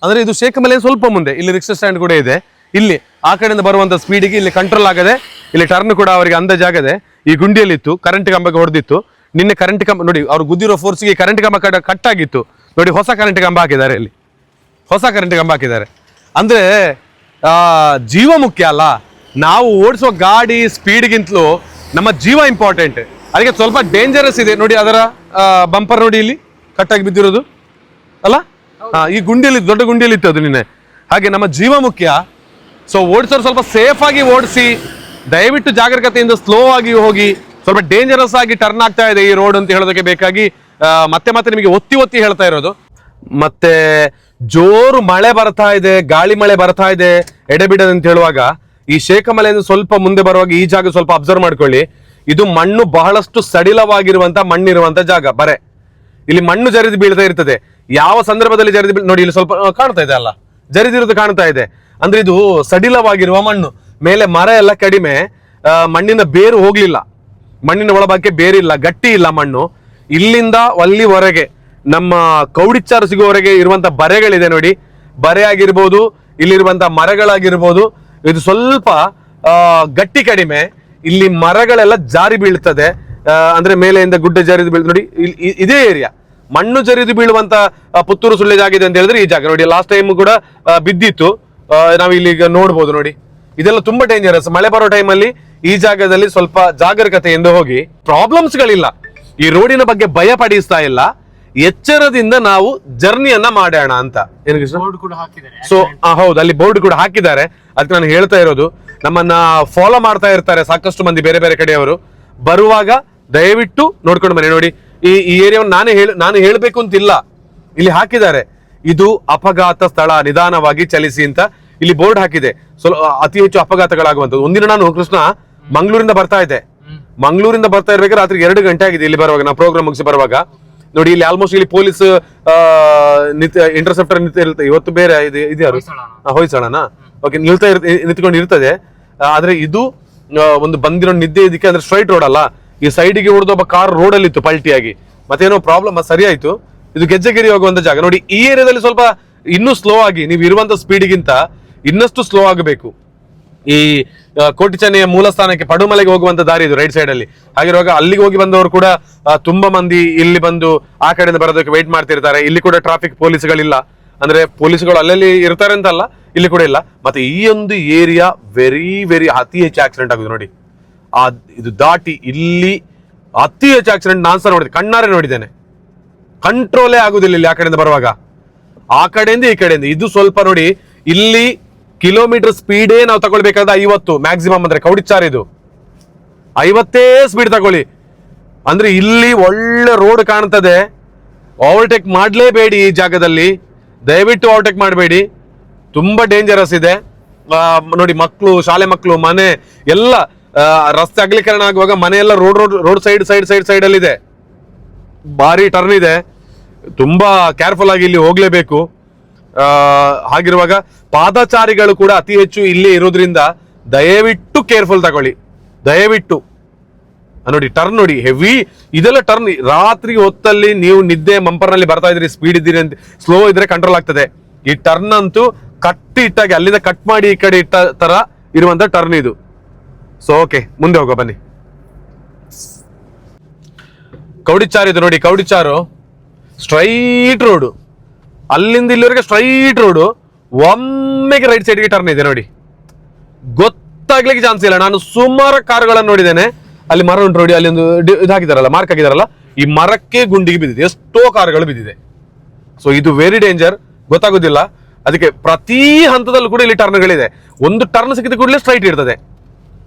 ಅಂದ್ರೆ ಇದು ಶೇಖಮಲೆ ಸ್ವಲ್ಪ ಮುಂದೆ, ಇಲ್ಲಿ ರಿಕ್ಷಾ ಸ್ಟ್ಯಾಂಡ್ ಕೂಡ ಇದೆ. ಇಲ್ಲಿ ಆ ಕಡೆಯಿಂದ ಬರುವಂತ ಸ್ಪೀಡಿಗೆ ಇಲ್ಲಿ ಕಂಟ್ರೋಲ್ ಆಗದೆ, ಇಲ್ಲಿ ಟರ್ನ್ ಕೂಡ ಅವರಿಗೆ ಅಂದಾಜಾಗದೆ. ಈ ಗುಂಡಿಯಲ್ಲಿತ್ತು, ಕರೆಂಟ್ ಕಂಬಕ್ಕೆ ಹೊಡೆದಿತ್ತು. ನಿನ್ನೆ ಕರೆಂಟ್ ಕಂಬ ನೋಡಿ, ಅವ್ರು ಗುದ್ದಿರೋ ಫೋರ್ಸ್ಗೆ ಕರೆಂಟ್ ಕಂಬ ಕಟ್ ಆಗಿತ್ತು ನೋಡಿ. ಹೊಸ ಕರೆಂಟ್ ಕಂಬ ಹಾಕಿದ್ದಾರೆ, ಇಲ್ಲಿ ಹೊಸ ಕರೆಂಟ್ ಕಂಬ ಹಾಕಿದ್ದಾರೆ. ಅಂದ್ರೆ ಜೀವ ಮುಖ್ಯ ಅಲ್ಲ. ನಾವು ಓಡಿಸುವ ಗಾಡಿ ಸ್ಪೀಡ್ಗಿಂತಲೂ ನಮ್ಮ ಜೀವ ಇಂಪಾರ್ಟೆಂಟ್. ಅದಕ್ಕೆ ಸ್ವಲ್ಪ ಡೇಂಜರಸ್ ಇದೆ ನೋಡಿ. ಅದರ ಬಂಪರ್ ನೋಡಿ, ಇಲ್ಲಿ ಕಟ್ಟಾಗಿ ಬಿದ್ದಿರೋದು ಅಲ್ಲ. ಈ ಗುಂಡಿಯಲ್ಲಿ, ದೊಡ್ಡ ಗುಂಡಿಯಲ್ಲಿ ಇತ್ತು ಅದು ನಿನ್ನೆ. ಹಾಗೆ ನಮ್ಮ ಜೀವ ಮುಖ್ಯ. ಸೊ ಓಡಿಸೋರು ಸ್ವಲ್ಪ ಸೇಫ್ ಆಗಿ ಓಡಿಸಿ, ದಯವಿಟ್ಟು ಜಾಗರೂಕತೆಯಿಂದ ಸ್ಲೋ ಆಗಿ ಹೋಗಿ. ಸ್ವಲ್ಪ ಡೇಂಜರಸ್ ಆಗಿ ಟರ್ನ್ ಆಗ್ತಾ ಇದೆ ಈ ರೋಡ್ ಅಂತ ಹೇಳೋದಕ್ಕೆ ಬೇಕಾಗಿ ಮತ್ತೆ ಮತ್ತೆ ನಿಮಗೆ ಒತ್ತಿ ಹೇಳ್ತಾ ಇರೋದು. ಮತ್ತೆ ಜೋರು ಮಳೆ ಬರ್ತಾ ಇದೆ, ಗಾಳಿ ಮಳೆ ಬರ್ತಾ ಇದೆ ಎಡೆಬಿಡದೆ ಅಂತ ಹೇಳುವಾಗ, ಈ ಶೇಖಮಲೆಯಿಂದ ಸ್ವಲ್ಪ ಮುಂದೆ ಬರುವಾಗ ಈ ಜಾಗ ಸ್ವಲ್ಪ ಅಬ್ಸರ್ವ್ ಮಾಡ್ಕೊಳ್ಳಿ. ಇದು ಮಣ್ಣು ಬಹಳಷ್ಟು ಸಡಿಲವಾಗಿರುವಂತ ಮಣ್ಣಿರುವಂತ ಜಾಗ. ಬರೆ ಇಲ್ಲಿ ಮಣ್ಣು ಜರಿದು ಬೀಳ್ತಾ ಇರ್ತದೆ. ಯಾವ ಸಂದರ್ಭದಲ್ಲಿ ಜರಿದು ನೋಡಿ, ಇಲ್ಲಿ ಸ್ವಲ್ಪ ಕಾಣ್ತಾ ಇದೆ ಅಲ್ಲ, ಜರಿದಿರೋದು ಕಾಣ್ತಾ ಇದೆ. ಅಂದ್ರೆ ಇದು ಸಡಿಲವಾಗಿರುವ ಮಣ್ಣು. ಮೇಲೆ ಮರ ಎಲ್ಲ ಕಡಿಮೆ, ಮಣ್ಣಿನ ಬೇರು ಹೋಗ್ಲಿಲ್ಲ, ಮಣ್ಣಿನ ಒಳಭಾಗಕ್ಕೆ ಬೇರಿಲ್ಲ, ಗಟ್ಟಿ ಇಲ್ಲ ಮಣ್ಣು. ಇಲ್ಲಿಂದ ಅಲ್ಲಿವರೆಗೆ ನಮ್ಮ ಕೌಡಿಚಾರು ಸಿಗುವವರೆಗೆ ಇರುವಂತ ಬರೆಗಳಿದೆ ನೋಡಿ. ಬರೆ ಆಗಿರ್ಬೋದು, ಇಲ್ಲಿರುವಂತ ಮರಗಳಾಗಿರ್ಬೋದು, ಇದು ಸ್ವಲ್ಪ ಗಟ್ಟಿ ಕಡಿಮೆ. ಇಲ್ಲಿ ಮರಗಳೆಲ್ಲ ಜಾರಿ ಬೀಳ್ತದೆ. ಅಂದ್ರೆ ಮೇಲೆಯಿಂದ ಗುಡ್ಡ ಜರಿದು ಬೀಳ್ತದೆ ನೋಡಿ. ಇದೇ ಏರಿಯಾ ಮಣ್ಣು ಜರಿದು ಬೀಳುವಂತ ಪುತ್ತೂರು ಸುಳ್ಯ ಜಾಗ ಇದೆ ಅಂತ ಹೇಳಿದ್ರೆ ಈ ಜಾಗ ನೋಡಿ. ಲಾಸ್ಟ್ ಟೈಮ್ ಕೂಡ ಬಿದ್ದಿತ್ತು, ನಾವು ಇಲ್ಲಿ ಈಗ ನೋಡ್ಬೋದು ನೋಡಿ. ಇದೆಲ್ಲ ತುಂಬಾ ಡೇಂಜರಸ್. ಮಳೆ ಬರೋ ಟೈಮಲ್ಲಿ ಈ ಜಾಗದಲ್ಲಿ ಸ್ವಲ್ಪ ಜಾಗರೂಕತೆಯಿಂದ ಹೋಗಿ. ಪ್ರಾಬ್ಲಮ್ಸ್ಗಳಿಲ್ಲ, ಈ ರೋಡಿನ ಬಗ್ಗೆ ಭಯ ಪಡಿಸ್ತಾ ಇಲ್ಲ, ಎಚ್ಚರದಿಂದ ನಾವು ಜರ್ನಿಯನ್ನ ಮಾಡೋಣ ಅಂತ. ಸೊ ಹೌದು, ಅಲ್ಲಿ ಬೋರ್ಡ್ ಕೂಡ ಹಾಕಿದ್ದಾರೆ. ಅದಕ್ಕೆ ನಾನು ಹೇಳ್ತಾ ಇರೋದು, ನಮ್ಮನ್ನ ಫಾಲೋ ಮಾಡ್ತಾ ಇರ್ತಾರೆ ಸಾಕಷ್ಟು ಮಂದಿ ಬೇರೆ ಬೇರೆ ಕಡೆಯವರು. ಬರುವಾಗ ದಯವಿಟ್ಟು ನೋಡ್ಕೊಂಡು ಬನ್ನಿ. ನೋಡಿ ಈ ಏರಿಯಾವನ್ನು ನಾನು ಹೇಳಬೇಕು ಅಂತಿಲ್ಲ, ಇಲ್ಲಿ ಹಾಕಿದ್ದಾರೆ. ಇದು ಅಪಘಾತ ಸ್ಥಳ, ನಿಧಾನವಾಗಿ ಚಲಿಸಿ ಅಂತ ಇಲ್ಲಿ ಬೋರ್ಡ್ ಹಾಕಿದೆ. ಅತಿ ಹೆಚ್ಚು ಅಪಘಾತಗಳಾಗುವಂಥದ್ದು. ಒಂದಿನ ನಾನು ಕೃಷ್ಣ ಮಂಗಳೂರಿಂದ ಬರ್ತಾ ಇದ್ದೆ. ಮಂಗಳೂರಿಂದ ಬರ್ತಾ ಇರ್ಬೇಕಾದ್ರೆ ರಾತ್ರಿ 2 ಗಂಟೆ ಆಗಿದೆ ಇಲ್ಲಿ ಬರುವಾಗ, ನಾವು ಪ್ರೋಗ್ರಾಮ್ ಮುಗಿಸಿ ಬರುವಾಗ. ನೋಡಿ ಇಲ್ಲಿ ಆಲ್ಮೋಸ್ಟ್ ಇಲ್ಲಿ ಪೊಲೀಸ್ ಇಂಟರ್ಸೆಪ್ಟರ್ ನಿಂತಿರುತ್ತೆ. ಇವತ್ತು ಬೇರೆ ಇದ್ಯಾರು ಹೊಯ್ಸಳನಾ, ಓಕೆ, ನಿಂತ್ಕೊಂಡು ಇರ್ತದೆ. ಆದ್ರೆ ಇದು ಒಂದು ಬಂದಿರೋ ನಿದ್ದೆ ಇದಕ್ಕೆ. ಅಂದ್ರೆ ಸ್ಟ್ರೈಟ್ ರೋಡ್ ಅಲ್ಲ, ಈ ಸೈಡಿಗೆ ಹೊಡೆದ ಒಬ್ಬ ಕಾರ್ ರೋಡ್ ಅಲ್ಲಿ ಇತ್ತು ಪಲ್ಟಿಯಾಗಿ. ಮತ್ತೇನೋ ಪ್ರಾಬ್ಲಮ್, ಅದು ಸರಿ ಆಯ್ತು. ಇದು ಗೆಜ್ಜೆಗಿರಿ ಹೋಗುವಂತ ಜಾಗ ನೋಡಿ. ಈ ಏರಿಯಾದಲ್ಲಿ ಸ್ವಲ್ಪ ಇನ್ನೂ ಸ್ಲೋ ಆಗಿ, ನೀವು ಇರುವಂತ ಸ್ಪೀಡ್ಗಿಂತ ಇನ್ನಷ್ಟು ಸ್ಲೋ ಆಗಬೇಕು. ಈ ಕೋಟಿಚೆನ್ನೆಯ ಮೂಲ ಸ್ಥಾನಕ್ಕೆ ಪಡುಮಲೆಗೆ ಹೋಗುವಂತ ದಾರಿ ಇದು ರೈಟ್ ಸೈಡ್ ಅಲ್ಲಿ. ಹಾಗಿರುವಾಗ ಅಲ್ಲಿಗೆ ಹೋಗಿ ಬಂದವರು ಕೂಡ ತುಂಬಾ ಮಂದಿ ಇಲ್ಲಿ ಬಂದು ಆ ಕಡೆಯಿಂದ ಬರೋದಕ್ಕೆ ವೇಟ್ ಮಾಡ್ತಿರ್ತಾರೆ. ಇಲ್ಲಿ ಕೂಡ ಟ್ರಾಫಿಕ್ ಪೊಲೀಸ್ಗಳಿಲ್ಲ, ಅಂದ್ರೆ ಪೊಲೀಸ್ಗಳು ಅಲ್ಲಲ್ಲಿ ಇರ್ತಾರೆ ಅಂತಲ್ಲ, ಇಲ್ಲಿ ಕೂಡ ಇಲ್ಲ. ಮತ್ತೆ ಈ ಒಂದು ಏರಿಯಾ ವೆರಿ ಅತಿ ಹೆಚ್ಚು ಆಕ್ಸಿಡೆಂಟ್ ಆಗುದು ನೋಡಿ. ಇದು ದಾಟಿ ಇಲ್ಲಿ ಅತಿ ಹೆಚ್ಚು ಆಕ್ಸಿಡೆಂಟ್ ನಾನು ಸಹ ನೋಡಿದೆ, ಕಣ್ಣಾರೆ ನೋಡಿದ್ದೇನೆ. ಕಂಟ್ರೋಲೇ ಆಗುದಿಲ್ಲ ಇಲ್ಲಿ ಆ ಕಡೆಯಿಂದ ಬರುವಾಗ, ಆ ಕಡೆಯಿಂದ ಈ ಕಡೆಯಿಂದ. ಇದು ಸ್ವಲ್ಪ ನೋಡಿ, ಇಲ್ಲಿ ಕಿಲೋಮೀಟರ್ ಸ್ಪೀಡೇ ನಾವು ತಗೊಳ್ಬೇಕಾದ್ರೆ 50 ಮ್ಯಾಕ್ಸಿಮಮ್. ಅಂದ್ರೆ ಕೌಡಿಚಾರ್ ಇದು 50 ಸ್ಪೀಡ್ ತಗೊಳ್ಳಿ. ಅಂದ್ರೆ ಇಲ್ಲಿ ಒಳ್ಳೆ ರೋಡ್ ಕಾಣ್ತದೆ, ಓವರ್ಟೇಕ್ ಮಾಡಲೇಬೇಡಿ ಈ ಜಾಗದಲ್ಲಿ, ದಯವಿಟ್ಟು ಓವರ್ಟೇಕ್ ಮಾಡಬೇಡಿ, ತುಂಬಾ ಡೇಂಜರಸ್ ಇದೆ. ನೋಡಿ ಮಕ್ಕಳು, ಶಾಲೆ ಮಕ್ಕಳು, ಮನೆ ಎಲ್ಲ ರಸ್ತೆ ಅಗಲೀಕರಣ ಆಗುವಾಗ ಮನೆ ಎಲ್ಲ ರೋಡ್ ಸೈಡ್ ಅಲ್ಲಿ ಇದೆ, ಭಾರಿ ಟರ್ನ್ ಇದೆ, ತುಂಬಾ ಕೇರ್ಫುಲ್ ಆಗಿ ಇಲ್ಲಿ ಹೋಗ್ಲೇಬೇಕು. ಹಾಗಿರುವಾಗ ಪಾದಚಾರಿಗಳು ಕೂಡ ಅತಿ ಹೆಚ್ಚು ಇಲ್ಲಿ ಇರೋದ್ರಿಂದ ದಯವಿಟ್ಟು ಕೇರ್ಫುಲ್ ತಗೊಳ್ಳಿ, ದಯವಿಟ್ಟು. ನೋಡಿ ಟರ್ನ್ ನೋಡಿ, ಹೆವಿ ಇದೆಲ್ಲ ಟರ್ನ್. ರಾತ್ರಿ ಹೊತ್ತಲ್ಲಿ ನೀವು ನಿದ್ದೆ ಮಂಪರ್ನಲ್ಲಿ ಬರ್ತಾ ಇದ್ರಿ, ಸ್ಪೀಡ್ ಇದ್ದೀರಿ ಅಂತ, ಸ್ಲೋ ಇದ್ರೆ ಕಂಟ್ರೋಲ್ ಆಗ್ತದೆ. ಈ ಟರ್ನ್ ಅಂತೂ ಇಟ್ಟಾಗಿ ಅಲ್ಲಿಂದ ಕಟ್ ಮಾಡಿ ಈ ಕಡೆ ಇಟ್ಟ ತರ ಇರುವಂತ ಟರ್ನ್ ಇದು. ಸೊ ಓಕೆ, ಮುಂದೆ ಹೋಗೋ ಬನ್ನಿ. ಕೌಡಿಚಾರು ಇದು ನೋಡಿ, ಕೌಡಿಚಾರು ಸ್ಟ್ರೈಟ್ ರೋಡು, ಅಲ್ಲಿಂದ ಇಲ್ಲಿವರೆಗೆ ಸ್ಟ್ರೈಟ್ ರೋಡು, ಒಮ್ಮೆಗೆ ರೈಟ್ ಸೈಡ್ಗೆ ಟರ್ನ್ ಇದೆ ನೋಡಿ, ಗೊತ್ತಾಗ್ಲಿಕ್ಕೆ ಚಾನ್ಸ್ ಇಲ್ಲ. ನಾನು ಸುಮಾರು ಕಾರುಗಳನ್ನು ನೋಡಿದ್ದೇನೆ, ಅಲ್ಲಿ ಮರ ಉಂಟು ನೋಡಿ, ಅಲ್ಲಿ ಒಂದು ಇದು ಹಾಕಿದಾರಲ್ಲ, ಮಾರ್ಕ್ ಹಾಕಿದಾರಲ್ಲ, ಈ ಮರಕ್ಕೆ ಗುಂಡಿಗೆ ಬಿದ್ದಿದೆ, ಎಷ್ಟೋ ಕಾರುಗಳು ಬಿದ್ದಿದೆ. ಸೊ ಇದು ವೆರಿ ಡೇಂಜರ್, ಗೊತ್ತಾಗೋದಿಲ್ಲ. ಅದಕ್ಕೆ ಪ್ರತಿ ಹಂತದಲ್ಲೂ ಕೂಡ ಇಲ್ಲಿ ಟರ್ನ್ಗಳಿದೆ. ಒಂದು ಟರ್ನ್ ಸಿಕ್ಕಿದ ಕೂಡಲೇ ಸ್ಟ್ರೈಟ್ ಇರ್ತದೆ,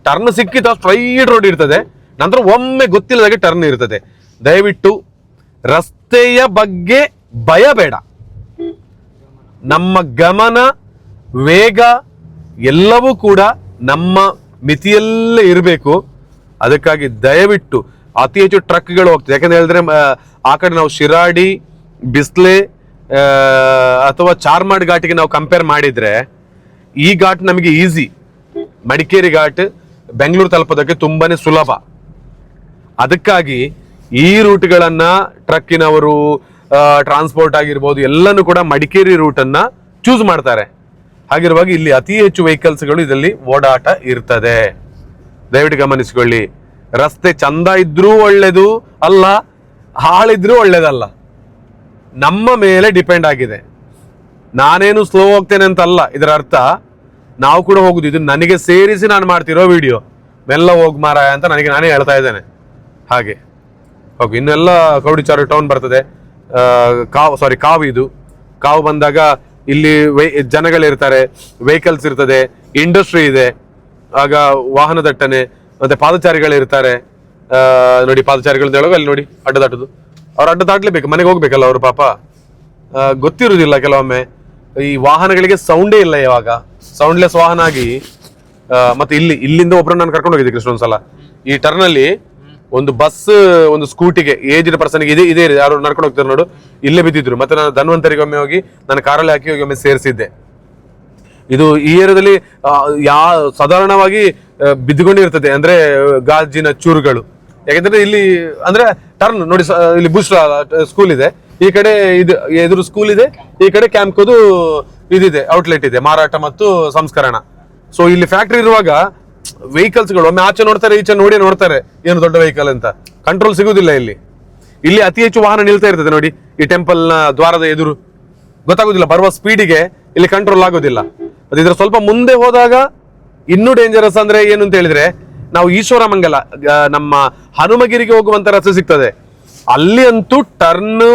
ಟರ್ನ್ ಸಿಕ್ಕಿದ ಸ್ಟ್ರೈಟ್ ರೋಡ್ ಇರ್ತದೆ, ನಂತರ ಒಮ್ಮೆ ಗೊತ್ತಿಲ್ಲದಾಗೆ ಟರ್ನ್ ಇರ್ತದೆ. ದಯವಿಟ್ಟು ರಸ್ತೆಯ ಬಗ್ಗೆ ಭಯ ಬೇಡ, ನಮ್ಮ ಗಮನ, ವೇಗ ಎಲ್ಲವೂ ಕೂಡ ನಮ್ಮ ಮಿತಿಯಲ್ಲೇ ಇರಬೇಕು. ಅದಕ್ಕಾಗಿ ದಯವಿಟ್ಟು ಅತಿ ಹೆಚ್ಚು ಟ್ರಕ್ಗಳು ಹೋಗ್ತದೆ. ಯಾಕಂದ್ರೆ ಹೇಳಿದ್ರೆ ಆ ಕಡೆ ನಾವು ಶಿರಾಡಿ, ಬಿಸ್ಲೆ ಅಥವಾ ಚಾರ್ಮಾಡ್ ಘಾಟಿಗೆ ನಾವು ಕಂಪೇರ್ ಮಾಡಿದ್ರೆ ಈ ಘಾಟ್ ನಮಗೆ ಈಸಿ, ಮಡಿಕೇರಿ ಘಾಟ್ ಬೆಂಗಳೂರು ತಲುಪೋದಕ್ಕೆ ತುಂಬಾನೇ ಸುಲಭ. ಅದಕ್ಕಾಗಿ ಈ ರೂಟ್ಗಳನ್ನ ಟ್ರಕ್ಕಿನವರು, ಟ್ರಾನ್ಸ್ಪೋರ್ಟ್ ಆಗಿರ್ಬೋದು, ಎಲ್ಲನೂ ಕೂಡ ಮಡಿಕೇರಿ ರೂಟ್ ಅನ್ನ ಚೂಸ್ ಮಾಡ್ತಾರೆ. ಹಾಗಿರುವಾಗ ಇಲ್ಲಿ ಅತಿ ಹೆಚ್ಚು ವೆಹಿಕಲ್ಸ್ಗಳು ಇದರಲ್ಲಿ ಓಡಾಟ ಇರ್ತದೆ. ದಯವಿಟ್ಟು ಗಮನಿಸಿಕೊಳ್ಳಿ. ರಸ್ತೆ ಚಂದ ಇದ್ರೂ ಒಳ್ಳೇದು ಅಲ್ಲ, ಹಾಳಿದ್ರೂ ಒಳ್ಳೇದಲ್ಲ, ನಮ್ಮ ಮೇಲೆ ಡಿಪೆಂಡ್ ಆಗಿದೆ. ನಾನೇನು ಸ್ಲೋ ಹೋಗ್ತೇನೆ ಅಂತಲ್ಲ ಇದರ ಅರ್ಥ, ನಾವು ಕೂಡ ಹೋಗುದು. ಇದು ನನಗೆ ಸೇರಿಸಿ ನಾನು ಮಾಡ್ತಿರೋ ವಿಡಿಯೋ, ಮೆಲ್ಲ ಹೋಗ್ ಮಾರಾಯ ಅಂತ ನಾನೇ ಹೇಳ್ತಾ ಇದ್ದೇನೆ. ಹಾಗೆ ಓಕೆ, ಇನ್ನೆಲ್ಲ ಕೌಡಿಚಾರು ಟೌನ್ ಬರ್ತದೆ. ಕಾವು ಇದು. ಕಾವು ಬಂದಾಗ ಇಲ್ಲಿ ಜನಗಳಿರ್ತಾರೆ, ವೆಹಿಕಲ್ಸ್ ಇರ್ತದೆ, ಇಂಡಸ್ಟ್ರಿ ಇದೆ, ಆಗ ವಾಹನ ದಟ್ಟಣೆ, ಮತ್ತೆ ಪಾದಚಾರಿಗಳಿರ್ತಾರೆ. ನೋಡಿ ಪಾದಚಾರಿಗಳು ಹೇಳುವಾಗ ಅಲ್ಲಿ ನೋಡಿ ಅಡ್ಡ ದಾಟುದು, ಅವ್ರು ಅಡ್ಡ ದಾಟ್ಲೇಬೇಕು, ಮನೆಗೆ ಹೋಗ್ಬೇಕಲ್ಲ ಅವರು, ಪಾಪ ಗೊತ್ತಿರುವುದಿಲ್ಲ ಕೆಲವೊಮ್ಮೆ. ಈ ವಾಹನಗಳಿಗೆ ಸೌಂಡೇ ಇಲ್ಲ, ಇವಾಗ ಸೌಂಡ್ಲೆಸ್ ವಾಹನ ಆಗಿ. ಮತ್ತೆ ಇಲ್ಲಿಂದ ಒಬ್ಬರನ್ನ ನಾನು ಕರ್ಕೊಂಡು ಹೋಗಿದ್ದೆ ಕೃಷ್ಣ ಒಂದ್ಸಲ. ಈ ಟರ್ನ್ ಅಲ್ಲಿ ಒಂದು ಬಸ್ ಒಂದು ಸ್ಕೂಟಿಗೆ ಏಜ್ಡ್ ಪರ್ಸನ್ಗೆ ಇದೆ ಯಾರು ನಡ್ಕೊಂಡು ಹೋಗ್ತಾರೆ ನೋಡು, ಇಲ್ಲೇ ಬಿದ್ದಿದ್ರು. ಮತ್ತೆ ನಾನು ಧನ್ವಂತರಿಗೆ ಒಮ್ಮೆ ಹೋಗಿ ನಾನು ಕಾರಲ್ಲಿ ಹಾಕಿ ಹೋಗಿ ಒಮ್ಮೆ ಸೇರಿಸಿದ್ದೆ. ಇದು ಈ ಏರಿಯಾದಲ್ಲಿ ಸಾಧಾರಣವಾಗಿ ಬಿದ್ದುಕೊಂಡಿರ್ತದೆ, ಅಂದ್ರೆ ಗಾಜಿನ ಚೂರುಗಳು. ಯಾಕಂದ್ರೆ ಇಲ್ಲಿ ಅಂದ್ರೆ ಟರ್ನ್ ನೋಡಿ, ಇಲ್ಲಿ ಬುಷ್ರಾ ಸ್ಕೂಲ್ ಇದೆ, ಈ ಕಡೆ ಇದು ಎದುರು ಸ್ಕೂಲ್ ಇದೆ, ಈ ಕಡೆ ಕ್ಯಾಂಪ್ಕೋದು ಇದಿದೆ, ಔಟ್ಲೆಟ್ ಇದೆ, ಮಾರಾಟ ಮತ್ತು ಸಂಸ್ಕರಣ. ಸೊ ಇಲ್ಲಿ ಫ್ಯಾಕ್ಟ್ರಿ ಇರುವಾಗ ವೆಹಿಕಲ್ಸ್ಗಳು ಒಮ್ಮೆ ಆಚೆ ನೋಡ್ತಾರೆ, ಈಚೆ ನೋಡ್ತಾರೆ ಏನು ದೊಡ್ಡ ವೆಹಿಕಲ್ ಅಂತ, ಕಂಟ್ರೋಲ್ ಸಿಗುದಿಲ್ಲ ಇಲ್ಲಿ ಅತಿ ಹೆಚ್ಚು ವಾಹನ ನಿಲ್ತಾ ಇರ್ತದೆ ನೋಡಿ, ಈ ಟೆಂಪಲ್ ನ ದ್ವಾರದ ಎದುರು. ಗೊತ್ತಾಗುದಿಲ್ಲ, ಬರುವ ಸ್ಪೀಡಿಗೆ ಇಲ್ಲಿ ಕಂಟ್ರೋಲ್ ಆಗೋದಿಲ್ಲ. ಅದಿದ್ರೆ ಸ್ವಲ್ಪ ಮುಂದೆ ಹೋದಾಗ ಇನ್ನೂ ಡೇಂಜರಸ್. ಅಂದ್ರೆ ಏನು ಅಂತ ಹೇಳಿದ್ರೆ, ನಾವು ಈಶ್ವರಮಂಗಲ ನಮ್ಮ ಹನುಮಗಿರಿಗೆ ಹೋಗುವಂತ ರಸ್ತೆ ಸಿಗ್ತದೆ, ಅಲ್ಲಿ ಅಂತೂ ಟರ್ನ್,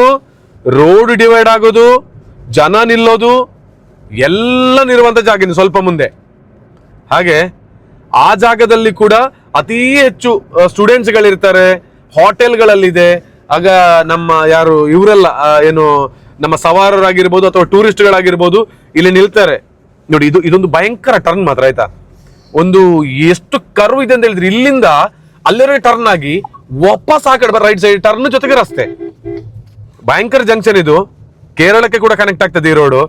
ರೋಡ್ ಡಿವೈಡ್ ಆಗೋದು, ಜನ ನಿಲ್ಲೋದು ಎಲ್ಲ ನಿರುವಂತ ಜಾಗ ಸ್ವಲ್ಪ ಮುಂದೆ. ಹಾಗೆ ಆ ಜಾಗದಲ್ಲಿ ಕೂಡ ಅತಿ ಹೆಚ್ಚು ಸ್ಟೂಡೆಂಟ್ಸ್ಗಳಿರ್ತಾರೆ, ಹೋಟೆಲ್ಗಳಲ್ಲಿದೆ. ಆಗ ನಮ್ಮ ಯಾರು ಇವರೆಲ್ಲ ಏನು ನಮ್ಮ ಸವಾರರಾಗಿರ್ಬೋದು ಅಥವಾ ಟೂರಿಸ್ಟ್ಗಳಾಗಿರ್ಬೋದು ಇಲ್ಲಿ ನಿಲ್ತಾರೆ ನೋಡಿ. ಇದೊಂದು ಭಯಂಕರ ಟರ್ನ್ ಮಾತ್ರ, ಆಯ್ತಾ. ಒಂದು ಎಷ್ಟು ಕರ್ವ್ ಇದೆ ಅಂತ ಹೇಳಿದ್ರೆ, ಇಲ್ಲಿಂದ ಅಲ್ಲಿವರೆಗೆ ಟರ್ನ್ ಆಗಿ ವಾಪಸ್ ಆ ಕಡೆ ರೈಟ್ ಸೈಡ್ ಟರ್ನ್ ಜೊತೆಗೆ ರಸ್ತೆ. ಭಯಂಕರ ಜಂಕ್ಷನ್ ಇದು, ಕೇರಳಕ್ಕೆ ಕೂಡ ಕನೆಕ್ಟ್ ಆಗ್ತದೆ ಈ ರೋಡು.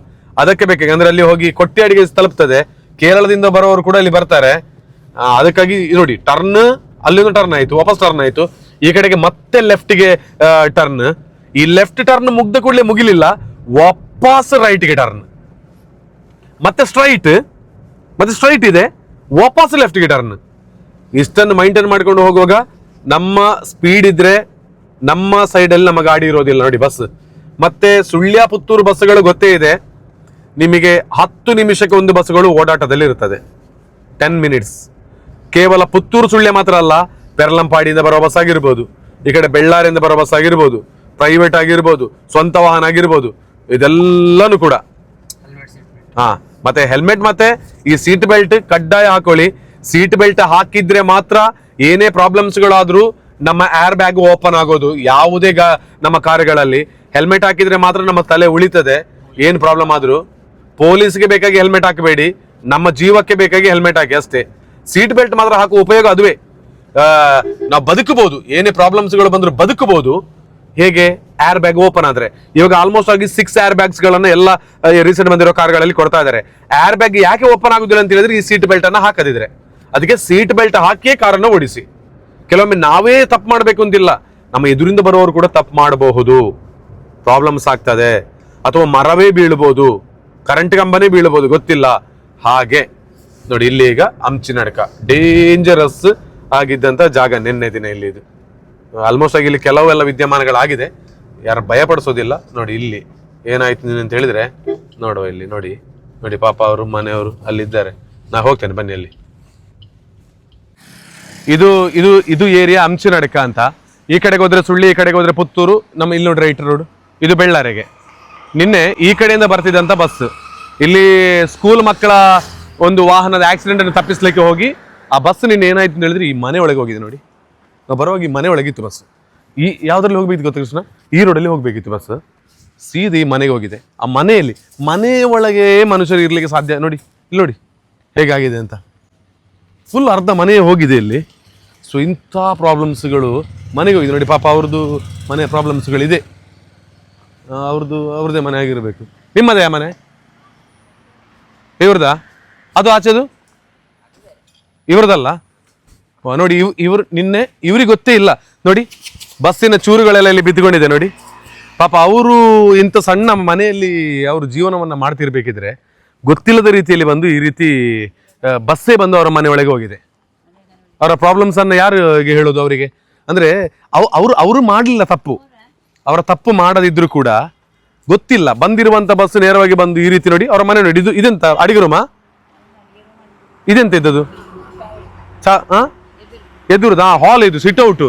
ಅದಕ್ಕೆ ಬೇಕಾಗಿ ಅಂದ್ರೆ ಅಲ್ಲಿ ಹೋಗಿ ಕೊಟ್ಟಿಯಾಡಿಗೆ ತಲುಪ್ತದೆ, ಕೇರಳದಿಂದ ಬರೋರು ಕೂಡ ಇಲ್ಲಿ ಬರ್ತಾರೆ. ಅದಕ್ಕಾಗಿ ನೋಡಿ, ಟರ್ನ್ ಅಲ್ಲಿಂದ ಟರ್ನ್ ಆಯ್ತು, ವಾಪಸ್ ಟರ್ನ್ ಆಯ್ತು, ಈ ಕಡೆಗೆ ಮತ್ತೆ ಲೆಫ್ಟ್ಗೆ ಟರ್ನ್. ಈ ಲೆಫ್ಟ್ ಟರ್ನ್ ಮುಗ್ದ ಕೂಡಲೇ ಮುಗಿಲಿಲ್ಲ, ವಾಪಸ್ ರೈಟ್ಗೆ ಟರ್ನ್, ಮತ್ತೆ ಸ್ಟ್ರೈಟ್ ಇದೆ, ವಾಪಸ್ ಲೆಫ್ಟ್ಗೆ ಟರ್ನ್. ಇಷ್ಟನ್ನು ಮೈಂಟೈನ್ ಮಾಡ್ಕೊಂಡು ಹೋಗುವಾಗ ನಮ್ಮ ಸ್ಪೀಡ್ ಇದ್ರೆ ನಮ್ಮ ಸೈಡಲ್ಲಿ ನಮ್ಮ ಗಾಡಿ ಇರೋದಿಲ್ಲ ನೋಡಿ, ಬಸ್. ಮತ್ತೆ ಸುಳ್ಯ ಪುತ್ತೂರು ಬಸ್ಗಳು ಗೊತ್ತೇ ಇದೆ ನಿಮಗೆ, 10 ನಿಮಿಷಕ್ಕೆ ಒಂದು ಬಸ್ಗಳು ಓಡಾಟದಲ್ಲಿ ಇರ್ತದೆ, 10 ಮಿನಿಟ್ಸ್. ಕೇವಲ ಪುತ್ತೂರು ಸುಳ್ಯ ಮಾತ್ರ ಅಲ್ಲ, ಪೆರ್ಲಂಪಾಡಿಯಿಂದ ಬರೋ ಬಸ್ ಆಗಿರ್ಬೋದು, ಈ ಕಡೆ ಬೆಳ್ಳಾರಿಯಿಂದ ಬರೋ ಬಸ್ ಆಗಿರ್ಬೋದು, ಪ್ರೈವೇಟ್ ಆಗಿರ್ಬೋದು, ಸ್ವಂತ ವಾಹನ ಆಗಿರ್ಬೋದು, ಇದೆಲ್ಲನೂ ಕೂಡ. ಮತ್ತೆ ಹೆಲ್ಮೆಟ್ ಮತ್ತೆ ಈ ಸೀಟ್ ಬೆಲ್ಟ್ ಕಡ್ಡಾಯ ಹಾಕೊಳ್ಳಿ. ಸೀಟ್ ಬೆಲ್ಟ್ ಹಾಕಿದ್ರೆ ಮಾತ್ರ ಏನೇ ಪ್ರಾಬ್ಲಮ್ಸ್ಗಳಾದ್ರೂ ನಮ್ಮ ಏರ್ ಬ್ಯಾಗ್ ಓಪನ್ ಆಗೋದು, ಯಾವುದೇ ನಮ್ಮ ಕಾರುಗಳಲ್ಲಿ ಹೆಲ್ಮೆಟ್ ಹಾಕಿದ್ರೆ ಮಾತ್ರ ನಮ್ಮ ತಲೆ ಉಳಿತದೆ. ಏನ್ ಪ್ರಾಬ್ಲಮ್ ಆದ್ರೂ ಪೊಲೀಸ್ಗೆ ಬೇಕಾಗಿ ಹೆಲ್ಮೆಟ್ ಹಾಕಬೇಡಿ, ನಮ್ಮ ಜೀವಕ್ಕೆ ಬೇಕಾಗಿ ಹೆಲ್ಮೆಟ್ ಹಾಕಿ ಅಷ್ಟೇ. ಸೀಟ್ ಬೆಲ್ಟ್ ಮಾತ್ರ ಹಾಕುವ ಉಪಯೋಗ ಅದುವೇ. ನಾವು ಬದುಕಬಹುದು, ಏನೇ ಪ್ರಾಬ್ಲಮ್ಸ್ಗಳು ಬಂದ್ರು ಬದುಕಬಹುದು. ಹೇಗೆ? ಏರ್ ಬ್ಯಾಗ್ ಓಪನ್ ಆದ್ರೆ. ಇವಾಗ ಆಲ್ಮೋಸ್ಟ್ ಆಗಿ 6 ಏರ್ ಬ್ಯಾಗ್ಸ್ ಗಳನ್ನ ಎಲ್ಲ ರೀಸೆಂಟ್ ಬಂದಿರೋ ಕಾರ್ಗಳಲ್ಲಿ ಕೊಡ್ತಾ ಇದ್ದಾರೆ. ಏರ್ ಬ್ಯಾಗ್ ಯಾಕೆ ಓಪನ್ ಆಗುದಿಲ್ಲ ಅಂತ ಹೇಳಿದ್ರೆ ಈ ಸೀಟ್ ಬೆಲ್ಟ್ ಅನ್ನ ಹಾಕದಿದ್ರೆ. ಅದಕ್ಕೆ ಸೀಟ್ ಬೆಲ್ಟ್ ಹಾಕಿಯೇ ಕಾರನ್ನ ಓಡಿಸಿ. ಕೆಲವೊಮ್ಮೆ ನಾವೇ ತಪ್ಪು ಮಾಡ್ಬೇಕು ಅಂತಿಲ್ಲ, ನಮ್ಮ ಎದುರಿಂದ ಬರುವವರು ಕೂಡ ತಪ್ಪು ಮಾಡಬಹುದು, ಪ್ರಾಬ್ಲಮ್ಸ್ ಆಗ್ತದೆ. ಅಥವಾ ಮರವೇ ಬೀಳ್ಬೋದು, ಕರೆಂಟ್ ಕಂಬನೇ ಬೀಳ್ಬೋದು, ಗೊತ್ತಿಲ್ಲ. ಹಾಗೆ ನೋಡಿ, ಇಲ್ಲಿ ಈಗ ಹಂಚಿನಡ್ಕ ಡೇಂಜರಸ್ ಆಗಿದ್ದಂತ ಜಾಗ ನಿನ್ನೆ ದಿನ ಇಲ್ಲಿ. ಇದು ಆಲ್ಮೋಸ್ಟ್ ಆಗಿ ಇಲ್ಲಿ ಕೆಲವೆಲ್ಲ ವಿದ್ಯಮಾನಗಳಾಗಿದೆ, ಯಾರು ಭಯಪಡಿಸೋದಿಲ್ಲ. ನೋಡಿ ಇಲ್ಲಿ ಏನಾಯ್ತು ಅಂತ ಹೇಳಿದ್ರೆ, ನೋಡುವ ಇಲ್ಲಿ ನೋಡಿ ನೋಡಿ, ಪಾಪ ಅವರು ಮನೆಯವರು ಅಲ್ಲಿದ್ದಾರೆ. ನಾ ಹೋಗ್ತೇನೆ ಬನ್ನಿ. ಅಲ್ಲಿ ಇದು ಇದು ಇದು ಏರಿಯಾ ಹಂಚಿನಡ್ಕ ಅಂತ. ಈ ಕಡೆಗೆ ಹೋದ್ರೆ ಸುಳ್ಳಿ, ಈ ಕಡೆಗೆ ಹೋದ್ರೆ ಪುತ್ತೂರು. ನಮ್ಮ ಇಲ್ಲಿ ನೋಡಿ ರೈಟ್ ರೋಡ್, ಇದು ಬೆಳ್ಳಾರೆಗೆ. ನಿನ್ನೆ ಈ ಕಡೆಯಿಂದ ಬರ್ತಿದ್ದಂತ ಬಸ್, ಇಲ್ಲಿ ಸ್ಕೂಲ್ ಮಕ್ಕಳ ಒಂದು ವಾಹನದ ಆಕ್ಸಿಡೆಂಟ್ ಅನ್ನು ತಪ್ಪಿಸ್ಲಿಕ್ಕೆ ಹೋಗಿ ಆ ಬಸ್ ನಿನ್ನೆ ಏನಾಯ್ತು ಅಂತ ಹೇಳಿದ್ರೆ ಈ ಮನೆ ಒಳಗೆ ಹೋಗಿದೆ. ನೋಡಿ, ನಾವು ಬರುವಾಗ ಈ ಮನೆ ಒಳಗಿತ್ತು ಬಸ್. ಈ ಯಾವ್ದ್ರಲ್ಲಿ ಹೋಗ್ಬೇಕಿತ್ತು ಗೊತ್ತಾ ಕೃಷ್ಣ? ಈ ರೋಡಲ್ಲಿ ಹೋಗ್ಬೇಕಿತ್ತು ಬಸ್, ಸೀದಾ ಈ ಮನೆಗೆ ಹೋಗಿದೆ. ಆ ಮನೆಯಲ್ಲಿ ಮನೆ ಒಳಗೆ ಮನುಷ್ಯರು ಇರ್ಲಿಕ್ಕೆ ಸಾಧ್ಯ? ನೋಡಿ ಇಲ್ಲಿ ನೋಡಿ ಹೇಗಾಗಿದೆ ಅಂತ, ಫುಲ್ ಅರ್ಧ ಮನೆ ಹೋಗಿದೆ ಇಲ್ಲಿ. ಸೊ ಇಂಥ ಪ್ರಾಬ್ಲಮ್ಸ್ಗಳು ಮನೆಗೆ ಹೋಗಿದೆ. ನೋಡಿ ಪಾಪ ಅವ್ರದ್ದು ಮನೆ ಪ್ರಾಬ್ಲಮ್ಸ್ಗಳಿದೆ, ಅವ್ರದ್ದೇ ಮನೆ ಆಗಿರಬೇಕು. ನಿಮ್ಮದೇ ಆ ಮನೆ? ಇವ್ರದಾ? ಅದು ಆಚೆದು ಇವ್ರದಲ್ಲ. ನೋಡಿ ಇವ್ರು ನಿನ್ನೆ ಇವ್ರಿಗೆ ಗೊತ್ತೇ ಇಲ್ಲ. ನೋಡಿ ಬಸ್ಸಿನ ಚೂರುಗಳೆಲ್ಲ ಇಲ್ಲಿ ಬಿದ್ದುಕೊಂಡಿದೆ. ನೋಡಿ ಪಾಪ ಅವರು ಇಂಥ ಸಣ್ಣ ಮನೆಯಲ್ಲಿ ಅವರು ಜೀವನವನ್ನ ಮಾಡ್ತಿರ್ಬೇಕಿದ್ರೆ ಗೊತ್ತಿಲ್ಲದ ರೀತಿಯಲ್ಲಿ ಬಂದು ಈ ರೀತಿ ಬಸ್ಸೇ ಬಂದು ಅವರ ಮನೆ ಒಳಗೆ ಹೋಗಿದೆ. ಅವರ ಪ್ರಾಬ್ಲಮ್ಸ್ ಅನ್ನ ಯಾರು ಹೇಳೋದು ಅವರಿಗೆ? ಅಂದ್ರೆ ಅವರು ಮಾಡಲಿಲ್ಲ ತಪ್ಪು, ಅವರ ತಪ್ಪು ಮಾಡದಿದ್ರು ಕೂಡ ಗೊತ್ತಿಲ್ಲ. ಬಂದಿರುವಂತ ಬಸ್ ನೇರವಾಗಿ ಬಂದು ಈ ರೀತಿ ನೋಡಿ ಅವರ ಮನೆ ನೋಡಿ. ಇದೆಂತ ಅಡಿಗೆ ರೂಮ? ಇದೆಂತ ಇದ್ದದು? ಎದುರುದ ಹಾಲ್, ಇದು ಸಿಟ್ ಔಟ್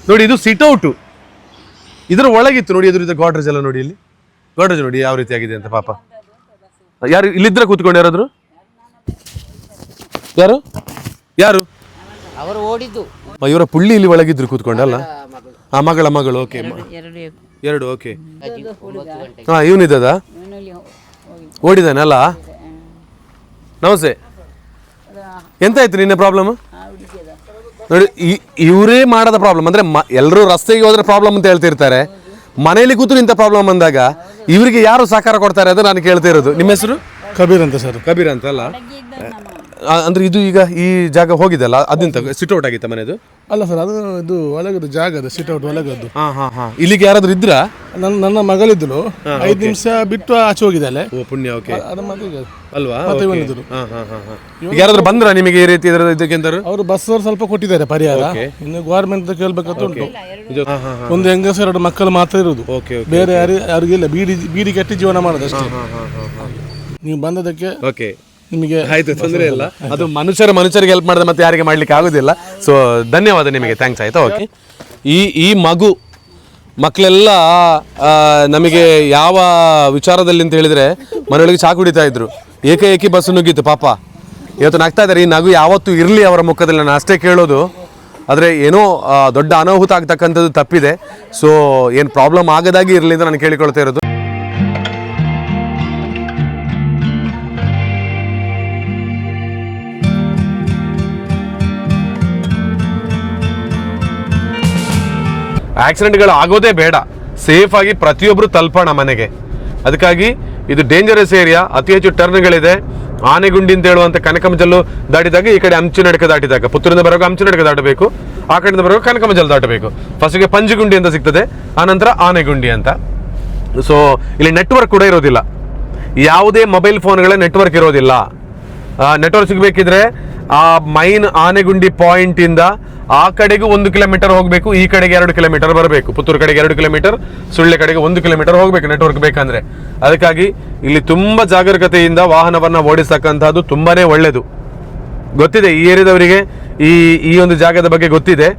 ನೋಡಿ. ಇದು ಸಿಟ್ ಔಟ್, ಇದರ ಒಳಗಿತ್ತು ನೋಡಿ. ಎದುರಿದ ಗಾಡ್ರೇಜ್ ಎಲ್ಲ ನೋಡಿ, ಇಲ್ಲಿ ಗಾಡ್ರೇಜ್ ನೋಡಿ ಯಾವ ರೀತಿ ಆಗಿದೆ ಅಂತ. ಪಾಪ ಯಾರು ಇಲ್ಲಿದ್ರೆ ಕೂತ್ಕೊಂಡು ಯಾರಾದ್ರು? ಯಾರು ಯಾರು ಅವರು ಓಡಿದ್ದು ಇವರ ಪುಳ್ಳಿ ಇಲ್ಲಿ ಒಳಗಿದ್ರು ಕೂತ್ಕೊಂಡಲ್ಲ. ಆ ಮಗಳು. ಓಕೆ, ಎರಡು. ಓಕೆ, ಹಾ, ಇವನಿದ್ದದ ಓಡಿದಾನಲ್ಲ. ನಮಸ್ತೆ, ಎಂತಾಯ್ತು ನಿನ್ನೆ ಪ್ರಾಬ್ಲಮ್? ನೋಡಿ, ಇವರೇ ಮಾಡದ ಪ್ರಾಬ್ಲಮ್. ಅಂದ್ರೆ ಎಲ್ಲರೂ ರಸ್ತೆಗೆ ಹೋದ್ರೆ ಪ್ರಾಬ್ಲಮ್ ಅಂತ ಹೇಳ್ತಿರ್ತಾರೆ, ಮನೆಯಲ್ಲಿ ಕೂತು ನಿಂತ ಪ್ರಾಬ್ಲಮ್ ಅಂದಾಗ ಇವರಿಗೆ ಯಾರು ಸಹಕಾರ ಕೊಡ್ತಾರೆ ಅದು ನಾನು ಕೇಳ್ತಾ ಇರೋದು. ನಿಮ್ಮ ಹೆಸರು? ಕಬೀರ್ ಅಂತ ಸರ್. ಕಬೀರ್ ಅಂತ ಅಲ್ಲ? ಅಂದ್ರೆ ಇದು ಈಗ ಈ ಜಾಗ ಹೋಗಿದಲ್ಲ, ಅದಿಂತ ಸಿಟ್ ಔಟ್ ಆಗಿತ್ತ ಮನೆದು? ಅಲ್ಲ ಸರ್, ಅದು ಇದು ಒಳಗದ್ದು ಜಾಗ, ಅದು ಸಿಟ್ ಔಟ್ ಒಳಗದ್ದು. ಇಲ್ಲಿಗೆ ಯಾರಾದ್ರೂ ಇದ್ರ? ನನ್ನ ಮಗಳಿದ್ಲು, 5 ನಿಮಿಷ ಬಿಟ್ಟು ಆಚೆ ಹೋಗಿದ್ದಾಳೆ. ಓ ಪುಣ್ಯ. ಓಕೆ, ಅದು ಮತ್ತೆ ಅಲ್ವಾ? ಮತ್ತೆ ಬಂದಿದ್ರು. ಯಾರಾದ್ರೂ ಬಂದ್ರ ನಿಮಗೆ ಈ ರೀತಿ ಇದಕ್ಕೆಂದರು? ಅವರು ಬಸ್ ಅವರು ಸ್ವಲ್ಪ ಕೊಟ್ಟಿದ್ದಾರೆ ಪರಿಹಾರ. ಇನ್ನು ಗೌರ್ಮೆಂಟ್ ಕೇಳ್ಬೇಕಂತ ಉಂಟು. ಒಂದು ಹೆಂಗಸ 2 ಮಕ್ಕಳು ಮಾತ್ರ ಇರುದು, ಬೇರೆ ಯಾರಿಗಿಲ್ಲ. ಬೀಡಿ ಕಟ್ಟಿ ಜೀವನ ಮಾಡೋದು ಅಷ್ಟೇ. ನೀವು ಬಂದದಕ್ಕೆ ಓಕೆ, ನಿಮಗೆ ಆಯ್ತು, ತೊಂದರೆ ಇಲ್ಲ. ಅದು ಮನುಷ್ಯರಿಗೆ ಹೆಲ್ಪ್ ಮಾಡಿದ್ರೆ ಮತ್ತೆ ಯಾರಿಗೆ ಮಾಡ್ಲಿಕ್ಕೆ ಆಗುದಿಲ್ಲ. ಸೊ ಧನ್ಯವಾದ ನಿಮಗೆ, ಥ್ಯಾಂಕ್ಸ್. ಆಯ್ತಾ? ಓಕೆ. ಈ ಮಕ್ಕಳೆಲ್ಲ ನಮಗೆ ಯಾವ ವಿಚಾರದಲ್ಲಿ ಅಂತ ಹೇಳಿದ್ರೆ, ಮನೆಯೊಳಗೆ ಚಾ ಕುಡಿತಾ ಇದ್ರು, ಏಕಾಏಕಿ ಬಸ್ ನುಗ್ಗಿತ್ತು. ಪಾಪ ಇವತ್ತು ನಗ್ತಾ ಇದ್ದಾರೆ. ಈ ನಗು ಯಾವತ್ತೂ ಇರಲಿ ಅವರ ಮುಖದಲ್ಲಿ, ನಾನು ಅಷ್ಟೇ ಕೇಳೋದು. ಆದರೆ ಏನೋ ದೊಡ್ಡ ಅನಾಹುತ ಆಗ್ತಕ್ಕಂಥದ್ದು ತಪ್ಪಿದೆ. ಸೊ ಏನು ಪ್ರಾಬ್ಲಮ್ ಆಗದಾಗಿ ಇರಲಿ ಅಂತ ನಾನು ಕೇಳಿಕೊಳ್ತಾ ಇರೋದು. ಆಕ್ಸಿಡೆಂಟ್ಗಳು ಆಗೋದೇ ಬೇಡ, ಸೇಫ್ ಆಗಿ ಪ್ರತಿಯೊಬ್ಬರು ತಲುಪೋಣ ಮನೆಗೆ. ಅದಕ್ಕಾಗಿ ಇದು ಡೇಂಜರಸ್ ಏರಿಯಾ, ಅತಿ ಹೆಚ್ಚು ಟರ್ನ್ಗಳಿದೆ. ಆನೆಗುಂಡಿ ಅಂತ ಹೇಳುವಂಥ ಕನಕಮಜಲ್ಲು ದಾಟಿದಾಗ, ಈ ಕಡೆ ಹಂಚಿನಡ್ಕ ದಾಟಿದಾಗ, ಪುತ್ತೂರಿಂದ ಬರುವಾಗ ಹಂಚಿನಡ್ಕ ದಾಟಬೇಕು, ಆ ಕಡೆಯಿಂದ ಬರುವಾಗ ಕನಕಮಜಲ್ ದಾಟಬೇಕು. ಫಸ್ಟಿಗೆ ಪಂಜಗುಂಡಿ ಅಂತ ಸಿಗ್ತದೆ, ಆನಂತರ ಆನೆಗುಂಡಿ ಅಂತ. ಸೊ ಇಲ್ಲಿ ನೆಟ್ವರ್ಕ್ ಕೂಡ ಇರೋದಿಲ್ಲ, ಯಾವುದೇ ಮೊಬೈಲ್ ಫೋನ್ಗಳ ನೆಟ್ವರ್ಕ್ ಇರೋದಿಲ್ಲ. ನೆಟ್ವರ್ಕ್ ಸಿಗಬೇಕಿದ್ರೆ ಆ ಮೈನ್ ಆನೆಗುಂಡಿ ಪಾಯಿಂಟ್ ಇಂದ ಆ ಕಡೆಗೂ 1 ಕಿಲೋಮೀಟರ್ ಹೋಗಬೇಕು, ಈ ಕಡೆಗೆ 2 ಕಿಲೋಮೀಟರ್ ಬರಬೇಕು. ಪುತ್ತೂರು ಕಡೆಗೆ 2 ಕಿಲೋಮೀಟರ್, ಸುಳ್ಳೆ ಕಡೆಗೆ 1 ಕಿಲೋಮೀಟರ್ ಹೋಗ್ಬೇಕು ನೆಟ್ವರ್ಕ್ ಬೇಕಂದ್ರೆ. ಅದಕ್ಕಾಗಿ ಇಲ್ಲಿ ತುಂಬಾ ಜಾಗರೂಕತೆಯಿಂದ ವಾಹನವನ್ನ ಓಡಿಸ್ತಕ್ಕಂಥದ್ದು ತುಂಬಾನೇ ಒಳ್ಳೇದು. ಗೊತ್ತಿದೆ ಈ ಏರಿಯಾದವರಿಗೆ, ಈ ಒಂದು ಜಾಗದ ಬಗ್ಗೆ ಗೊತ್ತಿದೆ.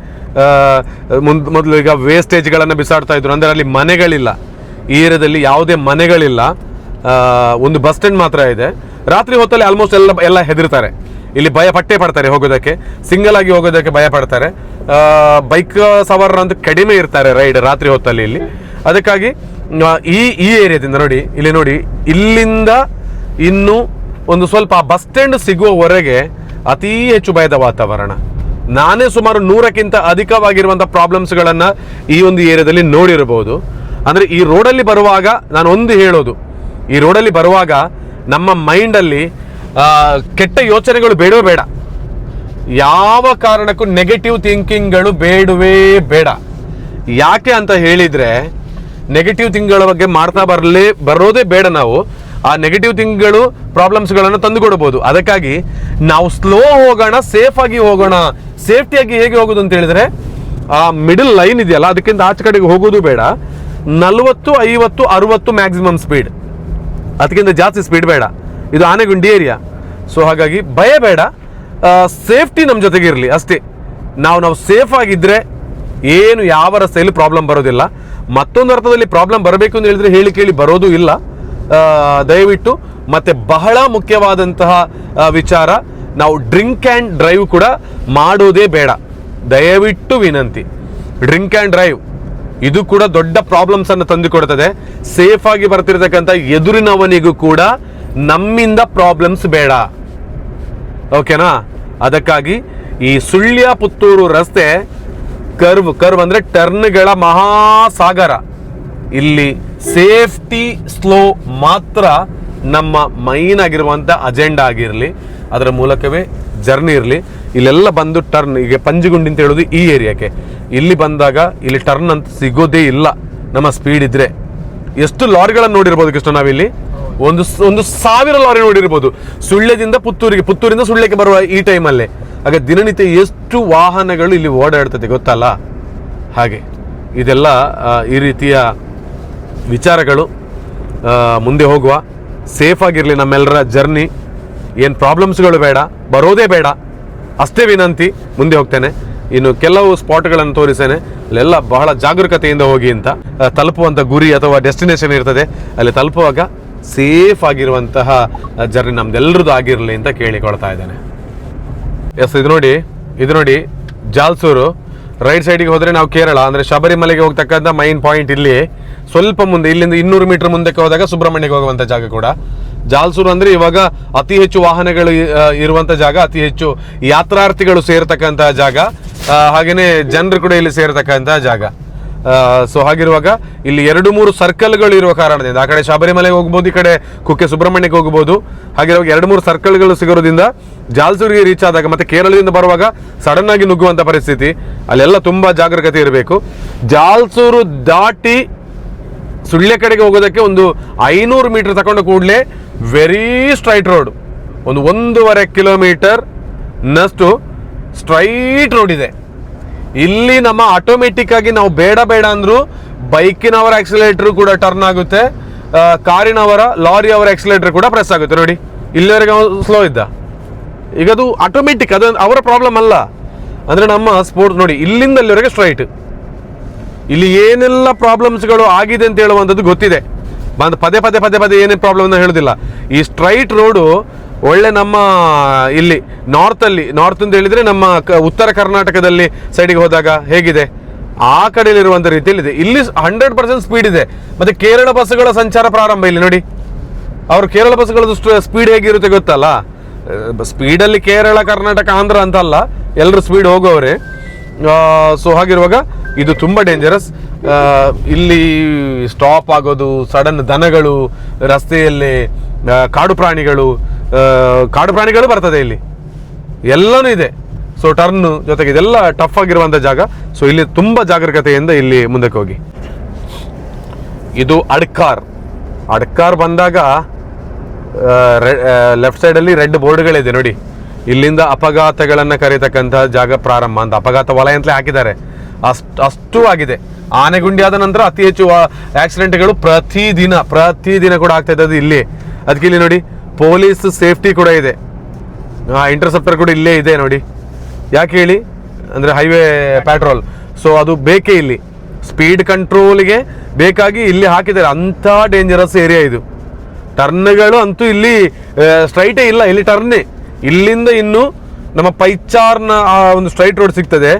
ಮೊದಲು ಈಗ ವೇಸ್ಟೇಜ್ಗಳನ್ನು ಬಿಸಾಡ್ತಾ ಇದ್ರು, ಅಂದ್ರೆ ಅಲ್ಲಿ ಮನೆಗಳಿಲ್ಲ. ಈ ಏರಿಯಾದಲ್ಲಿ ಯಾವುದೇ ಮನೆಗಳಿಲ್ಲ, ಒಂದು ಬಸ್ ಸ್ಟ್ಯಾಂಡ್ ಮಾತ್ರ ಇದೆ. ರಾತ್ರಿ ಹೊತ್ತಲ್ಲಿ ಆಲ್ಮೋಸ್ಟ್ ಎಲ್ಲ ಹೆದರ್ತಾರೆ, ಇಲ್ಲಿ ಭಯ ಪಟ್ಟೇ ಪಡ್ತಾರೆ ಹೋಗೋದಕ್ಕೆ, ಸಿಂಗಲ್ ಆಗಿ ಹೋಗೋದಕ್ಕೆ ಭಯ ಪಡ್ತಾರೆ. ಬೈಕ್ ಸವಾರರಂತೂ ಕಡಿಮೆ ಇರ್ತಾರೆ ರೈಡ್ ರಾತ್ರಿ ಹೊತ್ತಲ್ಲಿ ಇಲ್ಲಿ. ಅದಕ್ಕಾಗಿ ಈ ಏರಿಯಾದಿಂದ ನೋಡಿ, ಇಲ್ಲಿ ನೋಡಿ, ಇಲ್ಲಿಂದ ಇನ್ನು ಒಂದು ಸ್ವಲ್ಪ ಬಸ್ ಸ್ಟ್ಯಾಂಡ್ ಸಿಗುವವರೆಗೆ ಅತೀ ಹೆಚ್ಚು ಭಯದ ವಾತಾವರಣ. ನಾನೇ ಸುಮಾರು 100ಕ್ಕಿಂತ ಅಧಿಕವಾಗಿರುವಂಥ ಪ್ರಾಬ್ಲಮ್ಸ್ಗಳನ್ನು ಈ ಒಂದು ಏರಿಯಾದಲ್ಲಿ ನೋಡಿರ್ಬೋದು. ಅಂದರೆ ಈ ರೋಡಲ್ಲಿ ಬರುವಾಗ ನಾನು ಒಂದು ಹೇಳೋದು, ಈ ರೋಡಲ್ಲಿ ಬರುವಾಗ ನಮ್ಮ ಮೈಂಡಲ್ಲಿ ಕೆಟ್ಟ ಯೋಚನೆಗಳು ಬೇಡವೇ ಬೇಡ, ಯಾವ ಕಾರಣಕ್ಕೂ ನೆಗೆಟಿವ್ ಥಿಂಕಿಂಗ್ಗಳು ಬೇಡವೇ ಬೇಡ. ಯಾಕೆ ಅಂತ ಹೇಳಿದರೆ, ನೆಗೆಟಿವ್ ಥಿಂಕ್ಗಳ ಬಗ್ಗೆ ಮಾಡ್ತಾ ಬರೋದೇ ಬೇಡ. ನಾವು ಆ ನೆಗೆಟಿವ್ ಥಿಂಕ್ಗಳು ಪ್ರಾಬ್ಲಮ್ಸ್ಗಳನ್ನು ತಂದುಕೊಡ್ಬೋದು. ಅದಕ್ಕಾಗಿ ನಾವು ಸ್ಲೋ ಹೋಗೋಣ, ಸೇಫ್ ಆಗಿ ಹೋಗೋಣ. ಸೇಫ್ಟಿಯಾಗಿ ಹೇಗೆ ಹೋಗೋದು ಅಂತ ಹೇಳಿದ್ರೆ, ಆ ಮಿಡಲ್ ಲೈನ್ ಇದೆಯಲ್ಲ, ಅದಕ್ಕಿಂತ ಆಚೆ ಕಡೆಗೆ ಹೋಗೋದು ಬೇಡ. 40, 50, 60 ಮ್ಯಾಕ್ಸಿಮಮ್ ಸ್ಪೀಡ್, ಅದಕ್ಕಿಂತ ಜಾಸ್ತಿ ಸ್ಪೀಡ್ ಬೇಡ. ಇದು ಆನೆಗುಂಡಿ ಏರಿಯಾ. ಸೊ ಹಾಗಾಗಿ ಭಯ ಬೇಡ, ಸೇಫ್ಟಿ ನಮ್ಮ ಜೊತೆಗೆ ಇರಲಿ ಅಷ್ಟೇ. ನಾವು ಸೇಫ್ ಆಗಿದ್ದರೆ ಏನು ಯಾವ ರಸ್ತೆಯಲ್ಲಿ ಪ್ರಾಬ್ಲಮ್ ಬರೋದಿಲ್ಲ. ಮತ್ತೊಂದು ಅರ್ಥದಲ್ಲಿ ಪ್ರಾಬ್ಲಮ್ ಬರಬೇಕು ಅಂತ ಹೇಳಿದ್ರೆ ಹೇಳಿ ಕೇಳಿ ಬರೋದು ಇಲ್ಲ. ದಯವಿಟ್ಟು ಮತ್ತೆ ಬಹಳ ಮುಖ್ಯವಾದಂತಹ ವಿಚಾರ, ನಾವು ಡ್ರಿಂಕ್ ಆ್ಯಂಡ್ ಡ್ರೈವ್ ಕೂಡ ಮಾಡೋದೇ ಬೇಡ. ದಯವಿಟ್ಟು ವಿನಂತಿ, ಡ್ರಿಂಕ್ ಆ್ಯಂಡ್ ಡ್ರೈವ್ ಇದು ಕೂಡ ದೊಡ್ಡ ಪ್ರಾಬ್ಲಮ್ಸ್ ಅನ್ನು ತಂದುಕೊಡ್ತದೆ. ಸೇಫ್ ಆಗಿ ಬರ್ತಿರ್ತಕ್ಕಂಥ ಎದುರಿನವನಿಗೂ ಕೂಡ ನಮ್ಮಿಂದ ಪ್ರಾಬ್ಲಮ್ಸ್ ಬೇಡ, ಓಕೆನಾ? ಅದಕ್ಕಾಗಿ ಈ ಸುಳ್ಯ ಪುತ್ತೂರು ರಸ್ತೆ ಕರ್ವ್ ಅಂದ್ರೆ ಟರ್ನ್ಗಳ ಮಹಾಸಾಗರ. ಇಲ್ಲಿ ಸೇಫ್ಟಿ ಸ್ಲೋ ಮಾತ್ರ ನಮ್ಮ ಮೈನ್ ಆಗಿರುವಂಥ ಅಜೆಂಡಾ ಆಗಿರಲಿ, ಅದರ ಮೂಲಕವೇ ಜರ್ನಿ ಇರಲಿ. ಇಲ್ಲೆಲ್ಲ ಬಂದು ಟರ್ನ್, ಈಗ ಪಂಜಿಗುಂಡಿ ಅಂತ ಹೇಳೋದು ಈ ಏರಿಯಾಕ್ಕೆ, ಇಲ್ಲಿ ಬಂದಾಗ ಇಲ್ಲಿ ಟರ್ನ್ ಅಂತ ಸಿಗೋದೇ ಇಲ್ಲ ನಮ್ಮ ಸ್ಪೀಡ್ ಇದ್ರೆ. ಎಷ್ಟು ಲಾರಿಗಳನ್ನು ನೋಡಿರ್ಬೋದು ಕೃಷ್ಣ ನಾವಿಲ್ಲಿ, ಒಂದು 1000 ಲಾರಿ ನೋಡಿರ್ಬೋದು ಸುಳ್ಯದಿಂದ ಪುತ್ತೂರಿಂದ ಸುಳ್ಯಕ್ಕೆ ಬರುವ ಈ ಟೈಮಲ್ಲೇ. ಆಗ ದಿನನಿತ್ಯ ಎಷ್ಟು ವಾಹನಗಳು ಇಲ್ಲಿ ಓಡಾಡ್ತದೆ ಗೊತ್ತಲ್ಲ. ಹಾಗೆ ಇದೆಲ್ಲ ಈ ರೀತಿಯ ವಿಚಾರಗಳು. ಮುಂದೆ ಹೋಗುವ, ಸೇಫ್ ಆಗಿರಲಿ ನಮ್ಮೆಲ್ಲರ ಜರ್ನಿ. ಏನು ಪ್ರಾಬ್ಲಮ್ಸ್ಗಳು ಬೇಡ, ಬರೋದೇ ಬೇಡ, ಅಷ್ಟೇ ವಿನಂತಿ. ಮುಂದೆ ಹೋಗ್ತೇನೆ, ಇನ್ನು ಕೆಲವು ಸ್ಪಾಟ್ಗಳನ್ನು ತೋರಿಸ್ತೇನೆ. ಅಲ್ಲೆಲ್ಲ ಬಹಳ ಜಾಗರೂಕತೆಯಿಂದ ಹೋಗಿ ಅಂತ. ತಲುಪುವಂಥ ಗುರಿ ಅಥವಾ ಡೆಸ್ಟಿನೇಷನ್ ಇರ್ತದೆ, ಅಲ್ಲಿ ತಲುಪುವಾಗ ಸೇಫ್ ಆಗಿರುವಂತಹ ಜರ್ನಿ ನಮ್ದೆಲ್ಲರದ್ದು ಆಗಿರಲಿ ಅಂತ ಕೇಳಿಕೊಳ್ತಾ ಇದ್ದೇನೆ. ಎಸ್, ಇದು ನೋಡಿ ಜಾಲ್ಸೂರು. ರೈಟ್ ಸೈಡಿಗೆ ಹೋದರೆ ನಾವು ಕೇರಳ ಅಂದರೆ ಶಬರಿಮಲೆಗೆ ಹೋಗ್ತಕ್ಕಂಥ ಮೈನ್ ಪಾಯಿಂಟ್ ಇಲ್ಲಿ. ಸ್ವಲ್ಪ ಮುಂದೆ, ಇಲ್ಲಿಂದ 200 ಮೀಟರ್ ಮುಂದಕ್ಕೆ ಹೋದಾಗ ಸುಬ್ರಹ್ಮಣ್ಯಕ್ಕೆ ಹೋಗುವಂಥ ಜಾಗ ಕೂಡ ಜಾಲ್ಸೂರು. ಅಂದರೆ ಇವಾಗ ಅತಿ ಹೆಚ್ಚು ವಾಹನಗಳು ಇರುವಂಥ ಜಾಗ, ಅತಿ ಹೆಚ್ಚು ಯಾತ್ರಾರ್ಥಿಗಳು ಸೇರ್ತಕ್ಕಂಥ ಜಾಗ, ಹಾಗೆಯೇ ಜನರು ಕೂಡ ಇಲ್ಲಿ ಸೇರ್ತಕ್ಕಂಥ ಜಾಗ. ಸೊ ಹಾಗಿರುವಾಗ ಇಲ್ಲಿ 2-3 ಸರ್ಕಲ್ಗಳು ಇರುವ ಕಾರಣದಿಂದ ಆ ಕಡೆ ಶಬರಿಮಲೆಗೆ ಹೋಗ್ಬೋದು, ಈ ಕಡೆ ಕುಕ್ಕೆ ಸುಬ್ರಹ್ಮಣ್ಯಕ್ಕೆ ಹೋಗ್ಬೋದು. ಹಾಗಿರುವಾಗ 2-3 ಸರ್ಕಲ್ಗಳು ಸಿಗೋದ್ರಿಂದ ಜಾಲ್ಸೂರಿಗೆ ರೀಚ್ ಆದಾಗ ಮತ್ತೆ ಕೇರಳದಿಂದ ಬರುವಾಗ ಸಡನ್ ಆಗಿ ನುಗ್ಗುವಂಥ ಪರಿಸ್ಥಿತಿ. ಅಲ್ಲೆಲ್ಲ ತುಂಬ ಜಾಗರೂಕತೆ ಇರಬೇಕು. ಜಾಲ್ಸೂರು ದಾಟಿ ಸುಳ್ಯ ಕಡೆಗೆ ಹೋಗೋದಕ್ಕೆ ಒಂದು 500 ಮೀಟರ್ ತಗೊಂಡು ಕೂಡಲೇ ವೆರಿ ಸ್ಟ್ರೈಟ್ ರೋಡ್, ಒಂದು 1.5 ಕಿಲೋಮೀಟರ್ ನಷ್ಟು ಸ್ಟ್ರೈಟ್ ರೋಡ್ ಇದೆ. ಇಲ್ಲಿ ನಮ್ಮ ಆಟೋಮೆಟಿಕ್ ಆಗಿ ನಾವು ಬೇಡ ಅಂದ್ರೂ ಬೈಕಿನವರ ಆಕ್ಸಿಲೇಟರ್ ಕೂಡ ಟರ್ನ್ ಆಗುತ್ತೆ, ಕಾರಿನವರ ಲಾರಿಯವರ ಆಕ್ಸಿಲೇಟರ್ ಕೂಡ ಪ್ರೆಸ್ ಆಗುತ್ತೆ. ನೋಡಿ, ಇಲ್ಲಿವರೆಗೆ ಸ್ಲೋ ಇದ್ದ, ಈಗ ಅದು ಆಟೋಮೆಟಿಕ್, ಅದು ಅವರ ಪ್ರಾಬ್ಲಮ್ ಅಲ್ಲ. ಅಂದರೆ ನಮ್ಮ ಸ್ಪೋರ್ಟ್ಸ್ ನೋಡಿ, ಇಲ್ಲಿಂದ ಅಲ್ಲಿವರೆಗೆ ಸ್ಟ್ರೈಟ್. ಇಲ್ಲಿ ಏನೆಲ್ಲ ಪ್ರಾಬ್ಲಮ್ಸ್ಗಳು ಆಗಿದೆ ಅಂತ ಹೇಳುವಂಥದ್ದು ಗೊತ್ತಿದೆ. ಪದೇ ಏನೇನು ಪ್ರಾಬ್ಲಮ್ ಅಂತ ಹೇಳೋದಿಲ್ಲ. ಈ ಸ್ಟ್ರೈಟ್ ರೋಡು ಒಳ್ಳೆ ನಮ್ಮ ಇಲ್ಲಿ ನಾರ್ತ್ ಅಂತ ಹೇಳಿದ್ರೆ ನಮ್ಮ ಉತ್ತರ ಕರ್ನಾಟಕದಲ್ಲಿ ಸೈಡಿಗೆ ಹೋದಾಗ ಹೇಗಿದೆ ಆ ಕಡೆಯಲ್ಲಿರುವಂಥ ರೀತಿಯಲ್ಲಿದೆ. ಇಲ್ಲಿ 100% ಸ್ಪೀಡ್ ಇದೆ. ಮತ್ತೆ ಕೇರಳ ಬಸ್ಸುಗಳ ಸಂಚಾರ ಪ್ರಾರಂಭ. ಇಲ್ಲಿ ನೋಡಿ, ಅವರು ಕೇರಳ ಬಸ್ಸುಗಳದ್ದು ಸ್ಪೀಡ್ ಹೇಗಿರುತ್ತೆ ಗೊತ್ತಲ್ಲ. ಸ್ಪೀಡಲ್ಲಿ ಕೇರಳ, ಕರ್ನಾಟಕ, ಆಂಧ್ರ ಅಂತಲ್ಲ, ಎಲ್ಲರೂ ಸ್ಪೀಡ್ ಹೋಗೋವ್ರೆ. ಸೊ ಹಾಗಿರುವಾಗ ಇದು ತುಂಬ ಡೇಂಜರಸ್. ಇಲ್ಲಿ ಸ್ಟಾಪ್ ಆಗೋದು, ಸಡನ್ ದನಗಳು ರಸ್ತೆಯಲ್ಲಿ, ಕಾಡು ಪ್ರಾಣಿಗಳು ಬರ್ತದೆ ಇಲ್ಲಿ, ಎಲ್ಲನೂ ಇದೆ. ಸೊ ಟರ್ನ್ ಜೊತೆಗೆ ಇದೆಲ್ಲ ಟಫ್ ಆಗಿರುವಂಥ ಜಾಗ. ಸೊ ಇಲ್ಲಿ ತುಂಬ ಜಾಗರೂಕತೆಯಿಂದ ಇಲ್ಲಿ ಮುಂದಕ್ಕೆ ಹೋಗಿ. ಇದು ಅಡ್ಕಾರ್ ಬಂದಾಗ ಲೆಫ್ಟ್ ಸೈಡಲ್ಲಿ ರೆಡ್ ಬೋರ್ಡ್ಗಳಿದೆ ನೋಡಿ. ಇಲ್ಲಿಂದ ಅಪಘಾತಗಳನ್ನು ಕರೀತಕ್ಕಂಥ ಜಾಗ ಪ್ರಾರಂಭ ಅಂತ, ಅಪಘಾತ ವಲಯ ಅಂತಲೇ ಹಾಕಿದ್ದಾರೆ. ಅಷ್ಟು ಆಗಿದೆ. ಆನೆಗುಂಡಿ ಆದ ನಂತರ ಅತಿ ಹೆಚ್ಚು ಆಕ್ಸಿಡೆಂಟ್ಗಳು ಪ್ರತಿದಿನ ಕೂಡ ಆಗ್ತಾ ಇದ್ದದ್ದು ಇಲ್ಲಿ. ಅದಕ್ಕೆ ಇಲ್ಲಿ ನೋಡಿ, ಪೊಲೀಸ್ ಸೇಫ್ಟಿ ಕೂಡ ಇದೆ, ಇಂಟರ್ಸೆಪ್ಟರ್ ಕೂಡ ಇಲ್ಲೇ ಇದೆ ನೋಡಿ. ಯಾಕೆ ಹೇಳಿ ಅಂದರೆ ಹೈವೇ ಪ್ಯಾಟ್ರೋಲ್. ಸೊ ಅದು ಬೇಕೇ ಇಲ್ಲಿ, ಸ್ಪೀಡ್ ಕಂಟ್ರೋಲ್ಗೆ ಬೇಕಾಗಿ ಇಲ್ಲಿ ಹಾಕಿದ್ದಾರೆ. ಅಂಥ ಡೇಂಜರಸ್ ಏರಿಯಾ ಇದು. ಟರ್ನ್ಗಳು ಅಂತೂ ಇಲ್ಲಿ ಸ್ಟ್ರೈಟೇ ಇಲ್ಲ, ಇಲ್ಲಿ ಟರ್ನೇ. ಇಲ್ಲಿಂದ ಇನ್ನು ನಮ್ಮ ಪೈಚಾರ್ನ ಒಂದು ಸ್ಟ್ರೈಟ್ ರೋಡ್ ಸಿಗ್ತದೆ,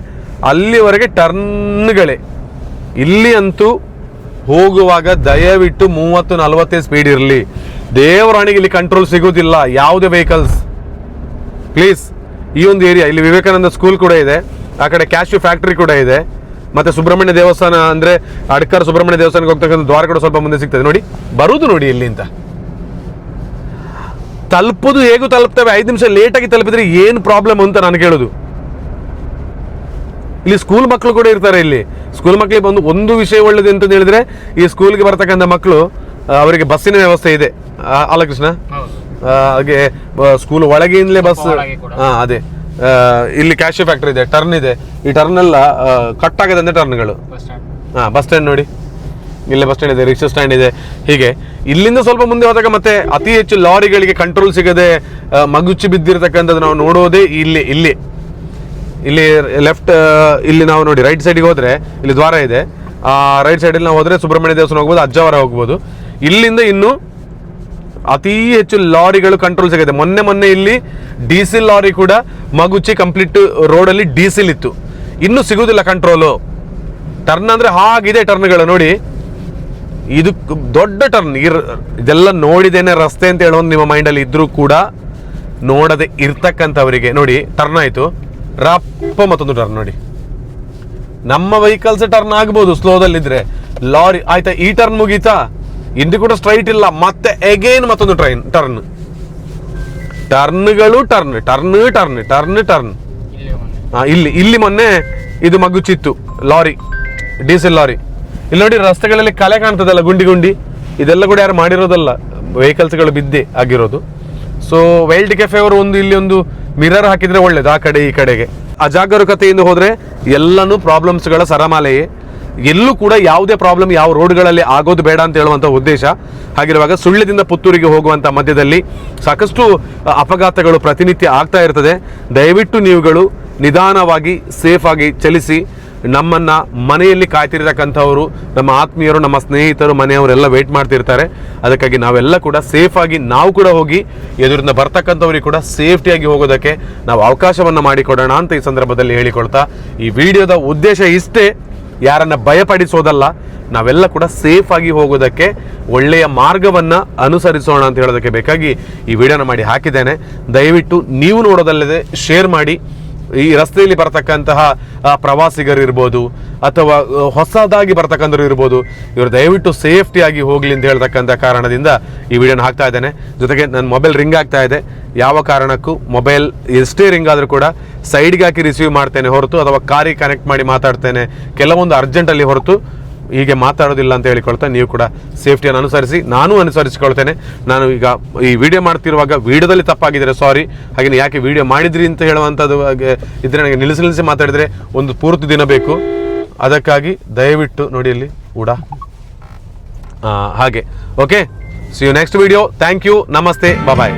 ಅಲ್ಲಿವರೆಗೆ ಟರ್ನ್ಗಳೇ. ಇಲ್ಲಿ ಅಂತೂ ಹೋಗುವಾಗ ದಯವಿಟ್ಟು 30-40 ಸ್ಪೀಡ್ ಇರಲಿ. ದೇವರಾಣಿಗೆ ಇಲ್ಲಿ ಕಂಟ್ರೋಲ್ ಸಿಗೋದಿಲ್ಲ ಯಾವುದೇ ವೆಹಿಕಲ್ಸ್, ಪ್ಲೀಸ್. ಈ ಒಂದು ಏರಿಯಾ, ಇಲ್ಲಿ ವಿವೇಕಾನಂದ ಸ್ಕೂಲ್ ಕೂಡ ಇದೆ, ಆ ಕಡೆ ಕ್ಯಾಶ್ಯೂ ಫ್ಯಾಕ್ಟ್ರಿ ಕೂಡ ಇದೆ, ಮತ್ತೆ ಸುಬ್ರಹ್ಮಣ್ಯ ದೇವಸ್ಥಾನ ಅಂದರೆ ಅಡ್ಕರ್ ಸುಬ್ರಹ್ಮಣ್ಯ ದೇವಸ್ಥಾನಕ್ಕೆ ಹೋಗ್ತಕ್ಕಂಥ ದ್ವಾರ ಕೂಡ ಸ್ವಲ್ಪ ಮುಂದೆ ಸಿಗ್ತದೆ. ನೋಡಿ ಬರುವುದು ನೋಡಿ ಇಲ್ಲಿಂದ ತಲುಪೋದು ಹೇಗೂ ತಲುಪ್ತೇವೆ. 5 ನಿಮಿಷ ಲೇಟಾಗಿ ತಲುಪಿದ್ರೆ ಏನು ಪ್ರಾಬ್ಲಮ್ ಅಂತ ನಾನು ಕೇಳೋದು. ಇಲ್ಲಿ ಸ್ಕೂಲ್ ಮಕ್ಕಳು ಕೂಡ ಇರ್ತಾರೆ. ಇಲ್ಲಿ ಸ್ಕೂಲ್ ಮಕ್ಕಳಿಗೆ ಒಂದು ವಿಷಯ ಒಳ್ಳೇದು ಅಂತ ಹೇಳಿದ್ರೆ, ಈ ಸ್ಕೂಲ್ಗೆ ಬರ್ತಕ್ಕಂಥ ಮಕ್ಕಳು ಅವರಿಗೆ ಬಸ್ಸಿನ ವ್ಯವಸ್ಥೆ ಇದೆ ಅಲ್ಲ ಕೃಷ್ಣ? ಹಾಗೆ ಸ್ಕೂಲ್ ಒಳಗಿಂದಲೇ ಬಸ್. ಅದೇ ಇಲ್ಲಿ ಕ್ಯಾಶ್ಯೂ ಫ್ಯಾಕ್ಟ್ರಿ ಇದೆ, ಟರ್ನ್ ಇದೆ. ಈ ಟರ್ನ್ ಎಲ್ಲ ಕಟ್ ಆಗದಂತೆ ಟರ್ನ್ಗಳು. ಬಸ್ ಸ್ಟ್ಯಾಂಡ್ ನೋಡಿ, ಇಲ್ಲೇ ಬಸ್ ಸ್ಟ್ಯಾಂಡ್ ಇದೆ, ರಿಕ್ಷಾ ಸ್ಟ್ಯಾಂಡ್ ಇದೆ. ಹೀಗೆ ಇಲ್ಲಿಂದ ಸ್ವಲ್ಪ ಮುಂದೆ ಹೋದಾಗ ಮತ್ತೆ ಅತಿ ಹೆಚ್ಚು ಲಾರಿಗಳಿಗೆ ಕಂಟ್ರೋಲ್ ಸಿಗದೆ ಮಗುಚಿ ಬಿದ್ದಿರತಕ್ಕಂಥದ್ದು ನಾವು ನೋಡೋದೇ ಇಲ್ಲಿ ಲೆಫ್ಟ್. ಇಲ್ಲಿ ನಾವು ನೋಡಿ ರೈಟ್ ಸೈಡಿಗೆ ಹೋದ್ರೆ ಇಲ್ಲಿ ದ್ವಾರ ಇದೆ. ಆ ರೈಟ್ ಸೈಡಲ್ಲಿ ನಾವು ಹೋದ್ರೆ ಸುಬ್ರಹ್ಮಣ್ಯ ದೇವಸ್ಥಾನ ಹೋಗ್ಬೋದು, ಅಜ್ಜವರ ಹೋಗ್ಬೋದು. ಇಲ್ಲಿಂದ ಇನ್ನು ಅತಿ ಹೆಚ್ಚು ಲಾರಿಗಳು ಕಂಟ್ರೋಲ್ ಸಿಗುತ್ತೆ. ಮೊನ್ನೆ ಇಲ್ಲಿ ಡೀಸೆಲ್ ಲಾರಿ ಕೂಡ ಮಗುಚಿ ಕಂಪ್ಲೀಟ್ ರೋಡಲ್ಲಿ ಡೀಸೆಲ್ ಇತ್ತು, ಇನ್ನು ಸಿಗುವುದಿಲ್ಲ ಕಂಟ್ರೋಲು. ಟರ್ನ್ ಅಂದ್ರೆ ಹಾಗಿದೆ ಟರ್ನ್ಗಳು ನೋಡಿ, ಇದು ದೊಡ್ಡ ಟರ್ನ್. ಇದೆಲ್ಲ ನೋಡಿದೇನೆ ರಸ್ತೆ ಅಂತ ಹೇಳೋದು ನಿಮ್ಮ ಮೈಂಡಲ್ಲಿ ಇದ್ರೂ ಕೂಡ ನೋಡದೆ ಇರ್ತಕ್ಕಂಥವರಿಗೆ ನೋಡಿ, ಟರ್ನ್ ಆಯ್ತು, ರಪ್ಪ ಮತ್ತೊಂದು ಟರ್ನ್ ನೋಡಿ. ನಮ್ಮ ವೆಹಿಕಲ್ಸ್ ಟರ್ನ್ ಆಗ್ಬೋದು ಸ್ಲೋದಲ್ಲಿದ್ರೆ, ಲಾರಿ ಆಯ್ತಾ ಈ ಟರ್ನ್ ಮುಗೀತಾ, ಇಂದು ಕೂಡ ಸ್ಟ್ರೈಟ್ ಇಲ್ಲ, ಮತ್ತೆ ಅಗೇನ್ ಮತ್ತೊಂದು ಟರ್ನ್ಗಳು ಟರ್ನ್. ಇಲ್ಲಿ ಮೊನ್ನೆ ಇದು ಮಗುಚಿತ್ತು ಲಾರಿ, ಡೀಸೆಲ್ ಲಾರಿ. ಇಲ್ಲಿ ನೋಡಿ ರಸ್ತೆಗಳಲ್ಲಿ ಕಲೆ ಕಾಣ್ತದಲ್ಲ, ಗುಂಡಿ ಇದೆಲ್ಲ ಕೂಡ ಯಾರು ಮಾಡಿರೋದಲ್ಲ, ವೆಹಿಕಲ್ಸ್ಗಳು ಬಿದ್ದೆ ಆಗಿರೋದು. ಸೊ ವೈಲ್ಡ್ ಕೆಫೆ ಅವರು ಇಲ್ಲಿ ಒಂದು ಮಿರರ್ ಹಾಕಿದ್ರೆ ಒಳ್ಳೇದು, ಆ ಕಡೆ ಈ ಕಡೆಗೆ. ಅಜಾಗರೂಕತೆಯಿಂದ ಹೋದ್ರೆ ಎಲ್ಲನೂ ಪ್ರಾಬ್ಲಮ್ಸ್ಗಳ ಸರಮಾಲೆಯೇ. ಎಲ್ಲೂ ಕೂಡ ಯಾವುದೇ ಪ್ರಾಬ್ಲಮ್ ಯಾವ ರೋಡ್ಗಳಲ್ಲಿ ಆಗೋದು ಬೇಡ ಅಂತ ಹೇಳುವಂಥ ಉದ್ದೇಶ. ಹಾಗಿರುವಾಗ ಸುಳ್ಯದಿಂದ ಪುತ್ತೂರಿಗೆ ಹೋಗುವಂಥ ಮಧ್ಯದಲ್ಲಿ ಸಾಕಷ್ಟು ಅಪಘಾತಗಳು ಪ್ರತಿನಿತ್ಯ ಆಗ್ತಾ ಇರ್ತದೆ. ದಯವಿಟ್ಟು ನೀವುಗಳು ನಿಧಾನವಾಗಿ ಸೇಫಾಗಿ ಚಲಿಸಿ. ನಮ್ಮನ್ನ ಮನೆಯಲ್ಲಿ ಕಾಯ್ತಿರ್ತಕ್ಕಂಥವರು, ನಮ್ಮ ಆತ್ಮೀಯರು, ನಮ್ಮ ಸ್ನೇಹಿತರು, ಮನೆಯವರೆಲ್ಲ ವೇಟ್ ಮಾಡ್ತಿರ್ತಾರೆ. ಅದಕ್ಕಾಗಿ ನಾವೆಲ್ಲ ಕೂಡ ಸೇಫಾಗಿ ನಾವು ಕೂಡ ಹೋಗಿ ಎದುರಿಂದ ಬರ್ತಕ್ಕಂಥವ್ರಿಗೆ ಕೂಡ ಸೇಫ್ಟಿಯಾಗಿ ಹೋಗೋದಕ್ಕೆ ನಾವು ಅವಕಾಶವನ್ನು ಮಾಡಿಕೊಡೋಣ ಅಂತ ಈ ಸಂದರ್ಭದಲ್ಲಿ ಹೇಳಿಕೊಳ್ತಾ, ಈ ವಿಡಿಯೋದ ಉದ್ದೇಶ ಇಷ್ಟೇ, ಯಾರನ್ನ ಭಯಪಡಿಸೋದಲ್ಲ, ನಾವೆಲ್ಲ ಕೂಡ ಸೇಫ್ ಆಗಿ ಹೋಗೋದಕ್ಕೆ ಒಳ್ಳೆಯ ಮಾರ್ಗವನ್ನು ಅನುಸರಿಸೋಣ ಅಂತ ಹೇಳೋದಕ್ಕೆ ಬೇಕಾಗಿ ಈ ವಿಡಿಯೋನ ಮಾಡಿ ಹಾಕಿದ್ದೇನೆ. ದಯವಿಟ್ಟು ನೀವು ನೋಡೋದಲ್ಲದೆ ಶೇರ್ ಮಾಡಿ. ಈ ರಸ್ತೆಯಲ್ಲಿ ಬರ್ತಕ್ಕಂತಹ ಪ್ರವಾಸಿಗರು ಇರ್ಬೋದು ಅಥವಾ ಹೊಸದಾಗಿ ಬರ್ತಕ್ಕಂಥವ್ರು ಇರ್ಬೋದು, ಇವರು ದಯವಿಟ್ಟು ಸೇಫ್ಟಿಯಾಗಿ ಹೋಗಲಿ ಅಂತ ಹೇಳ್ತಕ್ಕಂಥ ಕಾರಣದಿಂದ ಈ ವಿಡಿಯೋನ ಹಾಕ್ತಾ ಇದ್ದೇನೆ. ಜೊತೆಗೆ ನನ್ನ ಮೊಬೈಲ್ ರಿಂಗ್ ಆಗ್ತಾ ಇದೆ, ಯಾವ ಕಾರಣಕ್ಕೂ ಮೊಬೈಲ್ ಎಷ್ಟೇ ರಿಂಗ್ ಆದರೂ ಕೂಡ ಸೈಡ್ಗೆ ಹಾಕಿ ರಿಸೀವ್ ಮಾಡ್ತೇನೆ ಹೊರತು, ಅಥವಾ ಕಾರಿಗೆ ಕನೆಕ್ಟ್ ಮಾಡಿ ಮಾತಾಡ್ತೇನೆ ಕೆಲವೊಂದು ಅರ್ಜೆಂಟಲ್ಲಿ ಹೊರತು ಹೀಗೆ ಮಾತಾಡೋದಿಲ್ಲ ಅಂತ ಹೇಳಿಕೊಳ್ತಾ, ನೀವು ಕೂಡ ಸೇಫ್ಟಿಯನ್ನು ಅನುಸರಿಸಿ, ನಾನು ಅನುಸರಿಸಿಕೊಳ್ತೇನೆ. ನಾನು ಈಗ ಈ ವಿಡಿಯೋ ಮಾಡ್ತಿರುವಾಗ ವಿಡಿಯೋದಲ್ಲಿ ತಪ್ಪಾಗಿದ್ದರೆ ಸಾರಿ. ಹಾಗೆ ಯಾಕೆ ವಿಡಿಯೋ ಮಾಡಿದ್ರಿ ಅಂತ ಹೇಳುವಂಥದ್ದು ಇದ್ರೆ ನನಗೆ ನಿಲ್ಲಿಸಿ ಮಾತಾಡಿದರೆ ಒಂದು ಪೂರ್ತಿ ದಿನ ಬೇಕು. ಅದಕ್ಕಾಗಿ ದಯವಿಟ್ಟು ನೋಡಿ ಇಲ್ಲಿ ಕೂಡ ಹಾಗೆ. Okay, see you next video. Thank you, ನಮಸ್ತೆ, ಬಾಯ್.